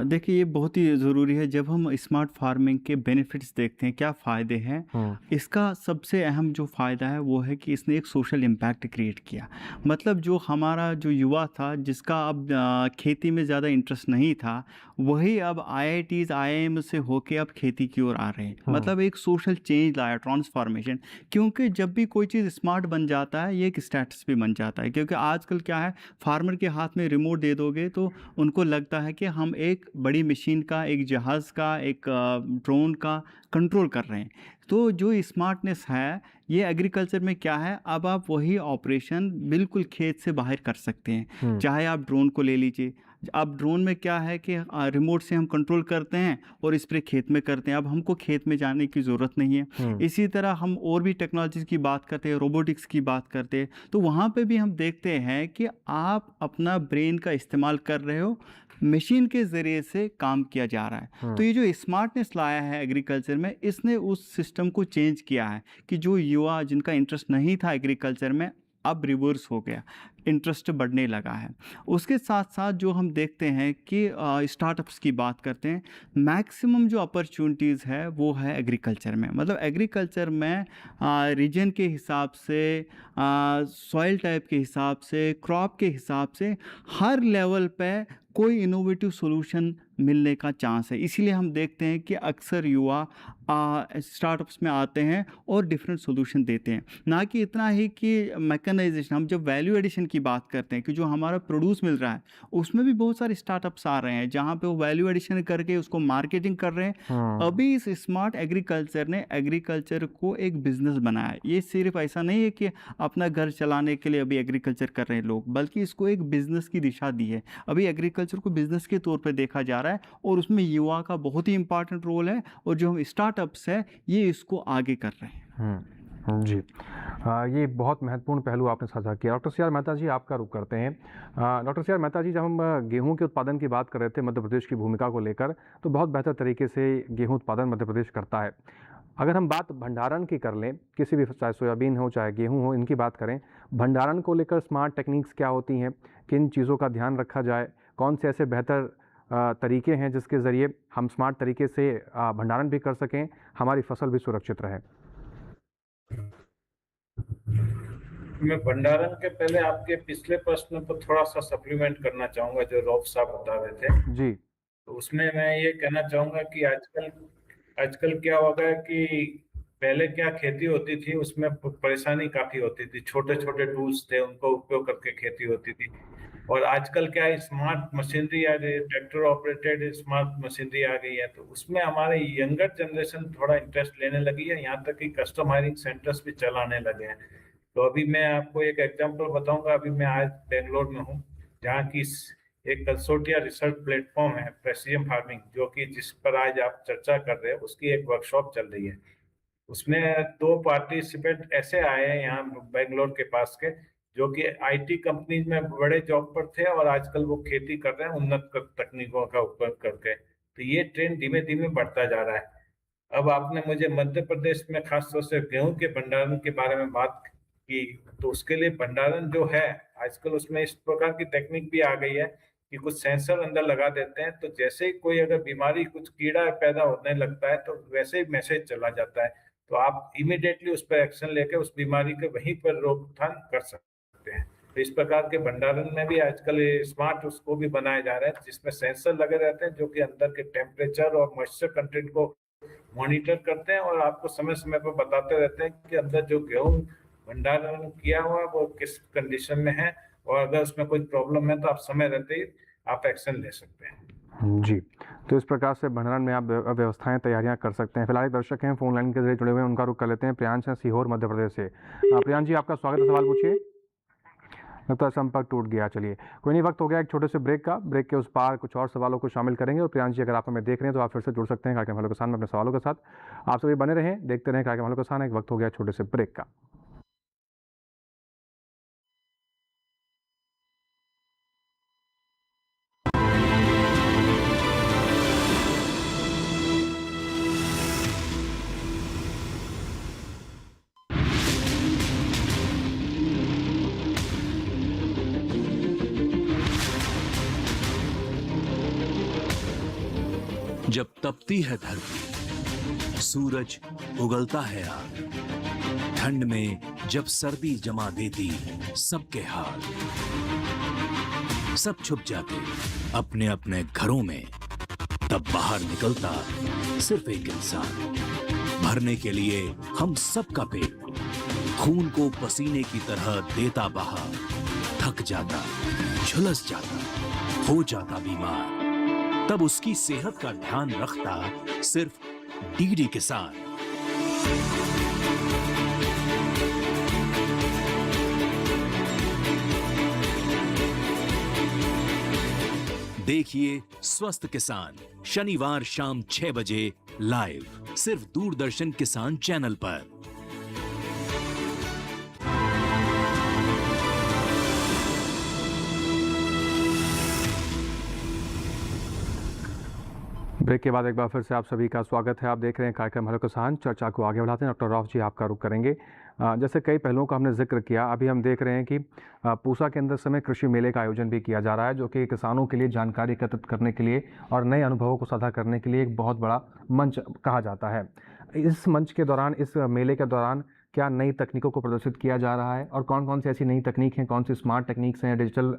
देखिए, ये बहुत ही ज़रूरी है। जब हम स्मार्ट फार्मिंग के बेनिफिट्स देखते हैं, क्या फ़ायदे हैं, इसका सबसे अहम जो फ़ायदा है वो है कि इसने एक सोशल इम्पैक्ट क्रिएट किया। मतलब जो हमारा जो युवा था जिसका अब खेती में ज़्यादा इंटरेस्ट नहीं था, वही अब IITs IIM से होके अब खेती की ओर आ रहे हैं। मतलब एक सोशल चेंज लाया, ट्रांसफॉर्मेशन। क्योंकि जब भी कोई चीज़ स्मार्ट बन जाता है ये एक स्टेटस भी बन जाता है। क्योंकि आजकल क्या है, फार्मर के हाथ में रिमोट दे दोगे तो उनको लगता है कि हम एक बड़ी मशीन का, एक जहाज़ का, एक ड्रोन का कंट्रोल कर रहे हैं। तो जो स्मार्टनेस है ये एग्रीकल्चर में क्या है, अब आप वही ऑपरेशन बिल्कुल खेत से बाहर कर सकते हैं। चाहे आप ड्रोन को ले लीजिए। अब ड्रोन में क्या है कि रिमोट से हम कंट्रोल करते हैं और स्प्रे खेत में करते हैं। अब हमको खेत में जाने की ज़रूरत नहीं है। इसी तरह हम और भी टेक्नोलॉजीज़ की बात करते हैं, रोबोटिक्स की बात करते हैं, तो वहाँ पे भी हम देखते हैं कि आप अपना ब्रेन का इस्तेमाल कर रहे हो, मशीन के ज़रिए से काम किया जा रहा है। तो ये जो स्मार्टनेस लाया है एग्रीकल्चर में, इसने उस सिस्टम को चेंज किया है कि जो युवा जिनका इंटरेस्ट नहीं था एग्रीकल्चर में, अब रिवर्स हो गया, इंटरेस्ट बढ़ने लगा है। उसके साथ साथ जो हम देखते हैं कि स्टार्टअप्स की बात करते हैं, मैक्सिमम जो अपॉर्चुनिटीज़ है वो है एग्रीकल्चर में। मतलब एग्रीकल्चर में रीजन के हिसाब से, सॉइल टाइप के हिसाब से, क्रॉप के हिसाब से हर लेवल पे कोई इनोवेटिव सॉल्यूशन मिलने का चांस है। इसीलिए हम देखते हैं कि अक्सर युवा स्टार्टअप्स में आते हैं और डिफरेंट सॉल्यूशन देते हैं। ना कि इतना ही कि मैकेनाइजेशन, हम जब वैल्यू एडिशन की बात करते हैं कि जो हमारा प्रोड्यूस मिल रहा है उसमें भी बहुत सारे स्टार्टअप्स आ रहे हैं जहाँ पे वो वैल्यू एडिशन करके उसको मार्केटिंग कर रहे हैं। अभी इस स्मार्ट एग्रीकल्चर ने एग्रीकल्चर को एक बिजनेस बनाया है। ये सिर्फ ऐसा नहीं है कि अपना घर चलाने के लिए अभी एग्रीकल्चर कर रहे हैं लोग, बल्कि इसको एक बिजनेस की दिशा दी है। अभी एग्रीकल्चर को बिजनेस के तौर पर देखा जा रहा है और उसमें युवा का बहुत ही इंपॉर्टेंट रोल है और जो हम स्टार्टअप्स है ये इसको आगे कर रहे हैं। जी, ये बहुत महत्वपूर्ण पहलू आपने साझा किया। डॉक्टर सी आर मेहता जी, आपका रुख करते हैं। डॉक्टर सी आर मेहता जी, जब हम गेहूं के उत्पादन की बात कर रहे थे मध्य प्रदेश की भूमिका को लेकर, तो बहुत बेहतर तरीके से गेहूं उत्पादन मध्य प्रदेश करता है। अगर हम बात भंडारण की कर लें, किसी भी, चाहे सोयाबीन हो चाहे गेहूं हो, इनकी बात करें, भंडारण को लेकर स्मार्ट टेक्निक्स क्या होती हैं, किन चीज़ों का ध्यान रखा जाए, कौन से ऐसे बेहतर तरीके हैं जिसके ज़रिए हम स्मार्ट तरीके से भंडारण भी कर सकें, हमारी फसल भी सुरक्षित रहे? मैं भंडारण के पहले आपके पिछले प्रश्न पर थोड़ा सा सप्लीमेंट करना चाहूंगा जो रॉब साहब बता रहे थे जी। तो उसमें मैं ये कहना चाहूंगा कि आजकल क्या होगा कि पहले क्या खेती होती थी उसमें परेशानी काफी होती थी, छोटे छोटे टूल्स थे उनको उपयोग करके खेती होती थी। और आजकल क्या है, स्मार्ट मशीनरी आ गई, ट्रैक्टर ऑपरेटेड स्मार्ट मशीनरी आ गई है, तो उसमें हमारे यंगर जनरेशन थोड़ा इंटरेस्ट लेने लगी है। यहाँ तक कि कस्टम हायरिंग सेंटर्स भी चलाने लगे हैं। तो अभी मैं आपको एक एग्जांपल बताऊंगा। अभी मैं आज बेंगलोर में हूँ जहाँ की एक कंसोर्टिया रिसर्च प्लेटफॉर्म है प्रेसिजन फार्मिंग, जो कि जिस पर आज आप चर्चा कर रहे हैं, उसकी एक वर्कशॉप चल रही है। उसमें 2 पार्टिसिपेंट ऐसे आए हैं यहाँ बेंगलोर के पास के, जो कि आईटी कंपनीज में बड़े जॉब पर थे और आजकल वो खेती कर रहे हैं उन्नत तकनीकों का उपयोग करके। तो ये ट्रेंड धीमे धीमे बढ़ता जा रहा है। अब आपने मुझे मध्य प्रदेश में खासतौर से गेहूं के भंडारण के बारे में बात की, तो उसके लिए भंडारण जो है आजकल उसमें इस प्रकार की टेक्निक भी आ गई है कि कुछ सेंसर अंदर लगा देते हैं, तो जैसे ही कोई अगर बीमारी, कुछ कीड़ा पैदा होने लगता है, तो वैसे ही मैसेज चला जाता है, तो आप इमीडिएटली उस पर एक्शन लेके उस बीमारी के वहीं पर रोकथाम कर सकते हैं। तो इस प्रकार के भंडारण में भी आजकल स्मार्ट उसको भी बनाया जा रहा है, जिसमें सेंसर लगे रहते हैं जो कि अंदर के टेम्परेचर और मॉइस्चर कंटेंट को मॉनिटर करते हैं और आपको समय समय पर बताते रहते हैं कि अंदर जो गेहूं भंडारण किया हुआ है वो किस कंडीशन में है, और अगर उसमें कोई प्रॉब्लम है तो आप समय रहते ही आप एक्शन ले सकते हैं। जी, तो इस प्रकार से भंडारण में आप व्यवस्थाएं, तैयारियां कर सकते हैं। फिलहाल एक दर्शक हैं फोन लाइन के जरिए जुड़े हुए हैं, उनका रुख कर लेते हैं। प्रियांश हैं सीहोर मध्य प्रदेश से। प्रियांश जी, आपका स्वागत है, सवाल पूछिए। लगता है संपर्क टूट गया। चलिए, कोई नहीं, वक्त हो गया एक छोटे से ब्रेक का। ब्रेक के उस पार कुछ और सवालों को शामिल करेंगे। और प्रियांश जी, अगर आप हमें देख रहे हैं तो आप फिर से जुड़ सकते हैं कार्यक्रम हेलो किसान में अपने सवालों के साथ। आप सभी बने रहें, देखते रहें कार्यक्रम हेलो किसान। एक वक्त हो गया छोटे से ब्रेक का। जब तपती है धरती, सूरज उगलता है आग, ठंड में जब सर्दी जमा देती सबके हाल, सब छुप जाते अपने अपने घरों में, तब बाहर निकलता सिर्फ एक इंसान, भरने के लिए हम सबका पेट, खून को पसीने की तरह देता बहा, थक जाता, झुलस जाता, हो जाता बीमार, तब उसकी सेहत का ध्यान रखता सिर्फ डीडी किसान। देखिए स्वस्थ किसान शनिवार शाम 6 बजे लाइव सिर्फ दूरदर्शन किसान चैनल पर। ब्रेक के बाद एक बार फिर से आप सभी का स्वागत है। आप देख रहे हैं कार्यक्रम हेलो किसान। चर्चा को आगे बढ़ाते हैं। डॉक्टर राव जी, आपका रुख करेंगे। जैसे कई पहलुओं का हमने जिक्र किया, अभी हम देख रहे हैं कि पूसा के अंदर समय कृषि मेले का आयोजन भी किया जा रहा है, जो कि किसानों के लिए जानकारी एकत्रित करने के लिए और नए अनुभवों को साझा करने के लिए एक बहुत बड़ा मंच कहा जाता है। इस मंच के दौरान, इस मेले के दौरान क्या नई तकनीकों को प्रदर्शित किया जा रहा है और कौन कौन सी ऐसी नई तकनीक हैं, कौन सी स्मार्ट टेक्निक्स हैं, डिजिटल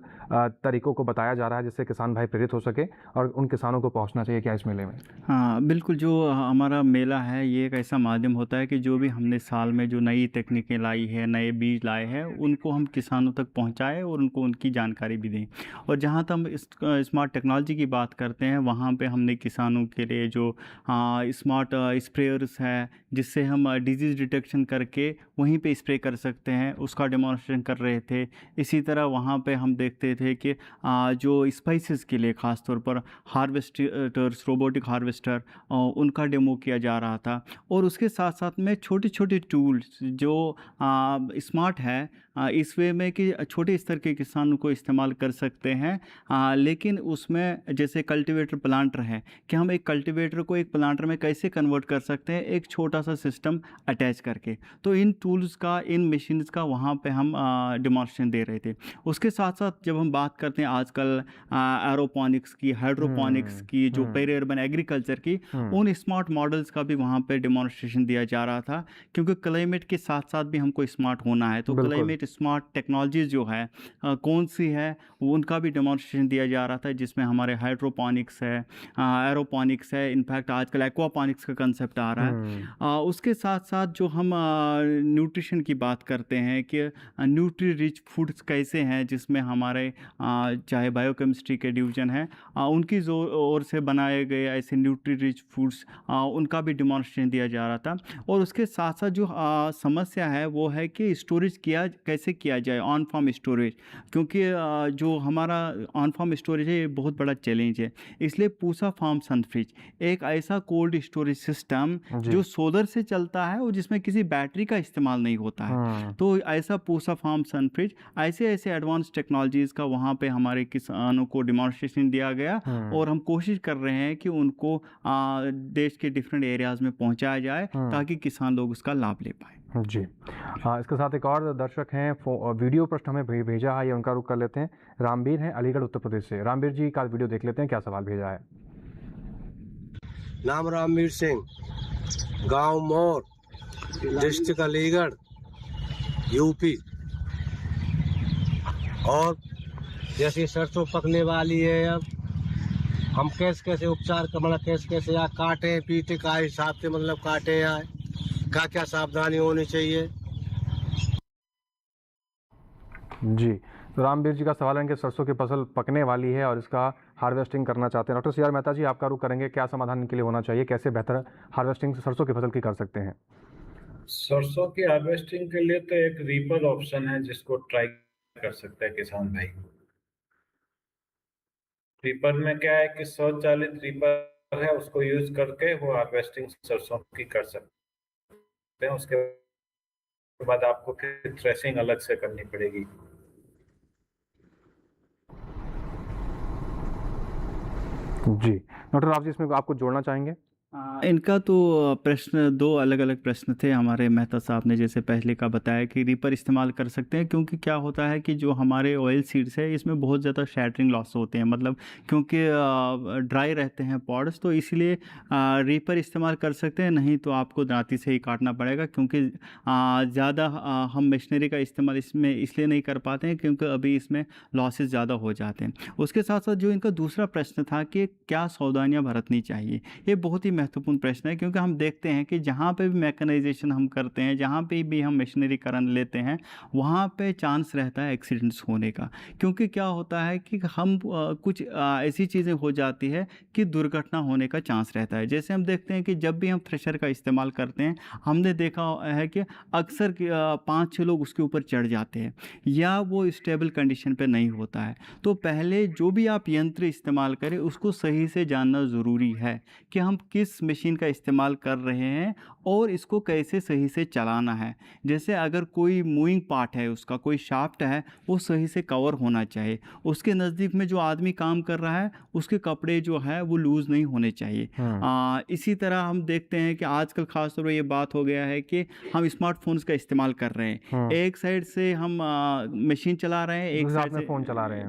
तरीकों को बताया जा रहा है जिससे किसान भाई प्रेरित हो सके और उन किसानों को पहुंचना चाहिए क्या इस मेले में? हाँ बिल्कुल, जो हमारा मेला है ये एक ऐसा माध्यम होता है कि जो भी हमने साल में जो नई तकनीकें लाई है, नए बीज लाए हैं, उनको हम किसानों तक पहुंचाएं और उनको उनकी जानकारी भी दें। और जहाँ तक हम स्मार्ट टेक्नोलॉजी की बात करते हैं, वहाँ पे हमने किसानों के लिए जो स्मार्ट स्प्रेयर्स है, जिससे हम डिजीज़ डिटेक्शन करके वहीं पे स्प्रे कर सकते हैं, उसका डेमोन्स्ट्रेशन कर रहे थे। इसी तरह वहाँ पे हम देखते थे कि जो स्पाइसेस के लिए ख़ास तौर पर हार्वेस्टर्स, रोबोटिक हार्वेस्टर, उनका डेमो किया जा रहा था। और उसके साथ साथ में छोटे छोटे टूल्स जो स्मार्ट है इस वे में कि छोटे स्तर के किसान को इस्तेमाल कर सकते हैं, लेकिन उसमें जैसे कल्टीवेटर प्लांटर है कि हम एक कल्टीवेटर को एक प्लांटर में कैसे कन्वर्ट कर सकते हैं एक छोटा सा सिस्टम अटैच करके। तो इन टूल्स का, इन मशीन्स का वहाँ पे हम डेमोन्स्ट्रेशन दे रहे थे। उसके साथ साथ जब हम बात करते हैं आजकल एरोपोनिक्स की, हाइड्रोपोनिक्स की, जो पेरी अर्बन एग्रीकल्चर की, उन स्मार्ट मॉडल्स का भी वहाँ पे डेमोन्स्ट्रेशन दिया जा रहा था, क्योंकि क्लाइमेट के साथ साथ भी हमको स्मार्ट होना है। तो क्लाइमेट स्मार्ट टेक्नोलॉजीज जो है कौन सी है, उनका भी डेमोन्स्ट्रेशन दिया जा रहा था, जिसमें हमारे हाइड्रोपोनिक्स है, एरोपोनिक्स है, इनफैक्ट आजकल एक्वापोनिक्स का कंसेप्ट आ रहा है। उसके साथ साथ जो हम न्यूट्रिशन की बात करते हैं कि न्यूट्री रिच फूड्स कैसे हैं, जिसमें हमारे चाहे बायोकेमिस्ट्री के डिवीजन है उनकी ओर से बनाए गए ऐसे न्यूट्री रिच फूड्स, उनका भी डेमोन्स्ट्रेशन दिया जा रहा था। और उसके साथ साथ जो समस्या है वो है कि स्टोरेज किया कैसे कैसे किया जाए ऑन फार्म स्टोरेज, क्योंकि जो हमारा ऑन फार्म स्टोरेज है ये बहुत बड़ा चैलेंज है। इसलिए पूसा फार्म सनफ्रिज एक ऐसा कोल्ड स्टोरेज सिस्टम जो सोलर से चलता है और जिसमें किसी बैटरी का इस्तेमाल नहीं होता है। तो ऐसा पूसा फार्म सनफ्रिज ऐसे ऐसे एडवांस टेक्नोलॉजीज़ का वहाँ पे हमारे किसानों को डिमॉन्स्ट्रेशन दिया गया और हम कोशिश कर रहे हैं कि उनको देश के डिफरेंट एरियाज़ में पहुँचाया जाए ताकि किसान लोग उसका लाभ ले पाएँ। जी इसके साथ एक और दर्शक हैं, वीडियो प्रश्न हमें भेजा है, ये उनका रुख कर लेते हैं। रामवीर हैं अलीगढ़ उत्तर प्रदेश से। रामवीर जी का वीडियो देख लेते हैं, क्या सवाल भेजा है। नाम रामवीर सिंह, गांव मोर, डिस्ट्रिक्ट अलीगढ़, यूपी। और जैसे सरसों पकने वाली है, अब हम कैसे कैसे उपचार का मतलब कैसे या काटें पीटे का हिसाब से मतलब काटें या क्या क्या सावधानी होनी चाहिए। जी तो रामवीर जी का सवाल है कि सरसों की फसल पकने वाली है और इसका हार्वेस्टिंग करना चाहते हैं। डॉक्टर CR मेहता जी आपका रुख करेंगे, क्या समाधान इनके लिए होना चाहिए, कैसे बेहतर हार्वेस्टिंग सरसों की फसल की कर सकते हैं। सरसों की हार्वेस्टिंग के लिए तो एक रीपर ऑप्शन है जिसको ट्राई कर सकते हैं किसान भाई। रीपर में क्या है कि स्वचालित रीपर है, उसको यूज करके वो हार्वेस्टिंग सरसों की कर सकते हैं। उसके बाद आपको फिर थ्रेसिंग अलग से करनी पड़ेगी। जी डॉक्टर आप जी इसमें आपको जोड़ना चाहेंगे। इनका तो प्रश्न दो अलग अलग प्रश्न थे हमारे मेहता साहब ने, जैसे पहले का बताया कि रीपर इस्तेमाल कर सकते हैं, क्योंकि क्या होता है कि जो हमारे ऑयल सीड्स है इसमें बहुत ज़्यादा शैटरिंग लॉस होते हैं, मतलब क्योंकि ड्राई रहते हैं पॉड्स, तो इसलिए रीपर इस्तेमाल कर सकते हैं। नहीं तो आपको दांती से ही काटना पड़ेगा, क्योंकि ज़्यादा हम मशीनरी का इस्तेमाल इसमें इसलिए नहीं कर पाते हैं क्योंकि अभी इसमें लॉसेस ज़्यादा हो जाते हैं। उसके साथ साथ जो इनका दूसरा प्रश्न था कि क्या सावधानियाँ बरतनी चाहिए, ये बहुत ही महत्वपूर्ण प्रश्न है, क्योंकि हम देखते हैं कि जहाँ पे भी मैकेनाइजेशन हम करते हैं, जहाँ पे भी हम मशीनरीकरण लेते हैं, वहाँ पे चांस रहता है एक्सीडेंट्स होने का। क्योंकि क्या होता है कि हम कुछ ऐसी चीज़ें हो जाती है कि दुर्घटना होने का चांस रहता है। जैसे हम देखते हैं कि जब भी हम थ्रेशर का इस्तेमाल करते हैं, हमने देखा है कि अक्सर 5-6 लोग उसके ऊपर चढ़ जाते हैं या वो स्टेबल कंडीशन पे नहीं होता है। तो पहले जो भी आप यंत्र इस्तेमाल करें उसको सही से जानना ज़रूरी है कि हम किस मशीन का इस्तेमाल कर रहे हैं और इसको कैसे सही से चलाना है। जैसे अगर कोई मूविंग पार्ट है, उसका कोई शाफ्ट है, वो सही से कवर होना चाहिए। उसके नज़दीक में जो आदमी काम कर रहा है उसके कपड़े जो है वो लूज़ नहीं होने चाहिए। इसी तरह हम देखते हैं कि आजकल खासतौर पर ये बात हो गया है कि हम स्मार्टफोन्स का इस्तेमाल कर रहे हैं, एक साइड से हम मशीन चला रहे हैं, एक साइड से फ़ोन चला रहे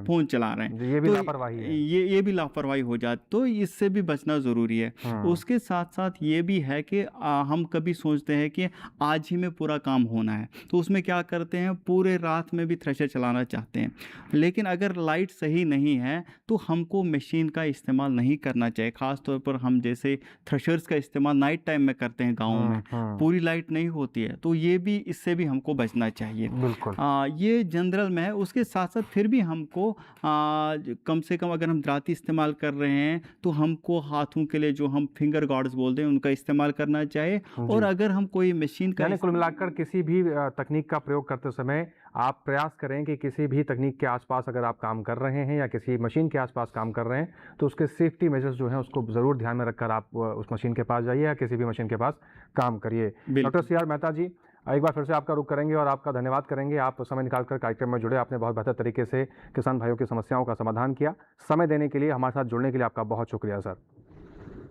हैं, ये भी लापरवाही है। ये भी लापरवाही हो जाती, तो इससे भी बचना ज़रूरी है। उसके साथ साथ ये भी है कि हम कभी सोचते हैं कि आज ही में पूरा काम होना है, तो उसमें क्या करते हैं, पूरे रात में भी थ्रेशर चलाना चाहते हैं। लेकिन अगर लाइट सही नहीं है तो हमको मशीन का इस्तेमाल नहीं करना चाहिए। ख़ास तौर पर हम जैसे थ्रेशर्स का इस्तेमाल नाइट टाइम में करते हैं, गाँव में पूरी लाइट नहीं होती है, तो ये भी इससे भी हमको बचना चाहिए। बिल्कुल ये जनरल में है। उसके साथ साथ फिर भी हमको कम से कम अगर हम दराती इस्तेमाल कर रहे हैं तो हमको हाथों के लिए जो हम फिंगर गार्ड्स बोलते हैं उनका इस्तेमाल करना चाहिए। और अगर हम कोई मशीन का कुल मिलाकर किसी भी तकनीक का प्रयोग करते समय आप प्रयास करें कि किसी भी तकनीक के आसपास अगर आप काम कर रहे हैं या किसी मशीन के आसपास काम कर रहे हैं तो उसके सेफ्टी मेजर्स जो हैं उसको ज़रूर ध्यान में रखकर आप उस मशीन के पास जाइए या किसी भी मशीन के पास काम करिए। डॉक्टर CR मेहता जी एक बार फिर से आपका रुख करेंगे और आपका धन्यवाद करेंगे। आप समय निकालकर कार्यक्रम में जुड़े, आपने बहुत बेहतर तरीके से किसान भाइयों की समस्याओं का समाधान किया। समय देने के लिए, हमारे साथ जुड़ने के लिए आपका बहुत शुक्रिया सर।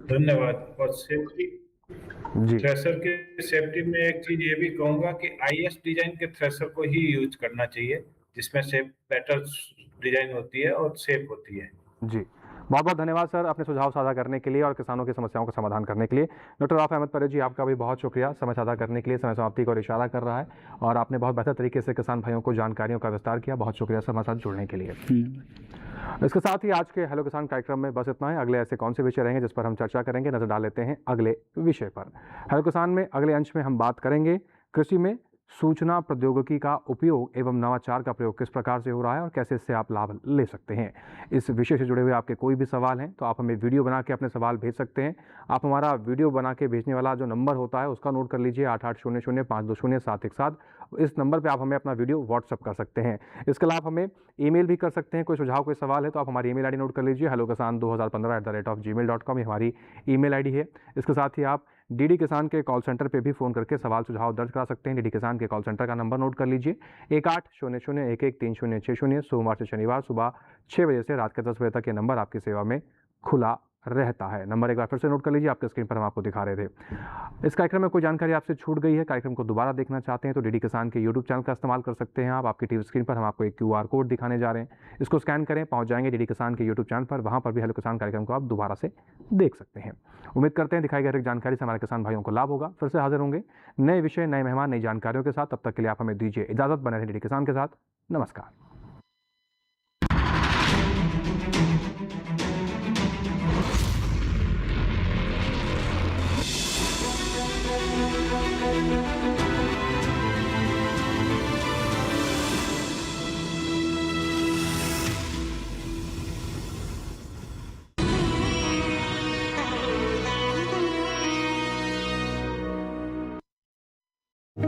धन्यवाद। और सेफ्टी थ्रेशर की सेफ्टी में एक चीज ये भी कहूंगा कि IS डिजाइन के थ्रेशर को ही यूज करना चाहिए, जिसमें से बेटर डिजाइन होती है और सेफ होती है। जी बहुत बहुत धन्यवाद सर अपने सुझाव साझा करने के लिए और किसानों की समस्याओं का समाधान करने के लिए। डॉक्टर राफ अहमद परेश जी आपका भी बहुत शुक्रिया समय साझा करने के लिए। समय समाप्ति की ओर इशारा कर रहा है और आपने बहुत बेहतर तरीके से किसान भाइयों को जानकारियों का विस्तार किया। बहुत शुक्रिया सर हमारे साथ जुड़ने के लिए। इसके साथ ही आज के हेलो किसान कार्यक्रम में बस इतना है। अगले ऐसे कौन से विषय रहेंगे जिस पर हम चर्चा करेंगे, नजर डाल लेते हैं अगले विषय पर। हेलो किसान में अगले अंश में हम बात करेंगे कृषि में सूचना प्रौद्योगिकी का उपयोग एवं नवाचार का प्रयोग किस प्रकार से हो रहा है और कैसे इससे आप लाभ ले सकते हैं। इस विषय से जुड़े हुए आपके कोई भी सवाल हैं तो आप हमें वीडियो बना के अपने सवाल भेज सकते हैं। आप हमारा वीडियो बना के भेजने वाला जो नंबर होता है उसका नोट कर लीजिए 8800520717। इस नंबर पर आप हमें अपना वीडियो व्हाट्सअप कर सकते हैं। इसके अलावा आप हमें ईमेल भी कर सकते हैं। कोई सुझाव कोई सवाल है तो आप हमारी ईमेल आईडी नोट कर लीजिए hellokisan2015@gmail.com ये हमारी ईमेल आईडी है। इसके साथ ही आप डीडी किसान के कॉल सेंटर पे भी फ़ोन करके सवाल सुझाव दर्ज करा सकते हैं। डीडी किसान के कॉल सेंटर का नंबर नोट कर लीजिए 1800113060। सोमवार से शनिवार सुबह 6 बजे से रात के 10 बजे तक ये नंबर आपकी सेवा में खुला रहता है। नंबर एक बार फिर से नोट कर लीजिए, आपके स्क्रीन पर हम आपको दिखा रहे थे। इस कार्यक्रम में कोई जानकारी आपसे छूट गई है, कार्यक्रम को दोबारा देखना चाहते हैं तो डीडी किसान के यूट्यूब चैनल का इस्तेमाल कर सकते हैं। आप आपकी टीवी स्क्रीन पर हम आपको एक QR कोड दिखाने जा रहे हैं, इसको स्कैन करें, पहुंच जाएंगे डीडी किसान के यूट्यूब चैनल पर। वहां पर भी हेलो किसान कार्यक्रम को आप दोबारा से देख सकते हैं। उम्मीद करते हैं दिखाई गई हर एक जानकारी से हमारे किसान भाइयों को लाभ होगा। फिर से हाजिर होंगे नए विषय, नए मेहमान, नई जानकारियों के साथ। तब तक के लिए आप हमें दीजिए इजाजत। बने रहें डीडी किसान के साथ। नमस्कार।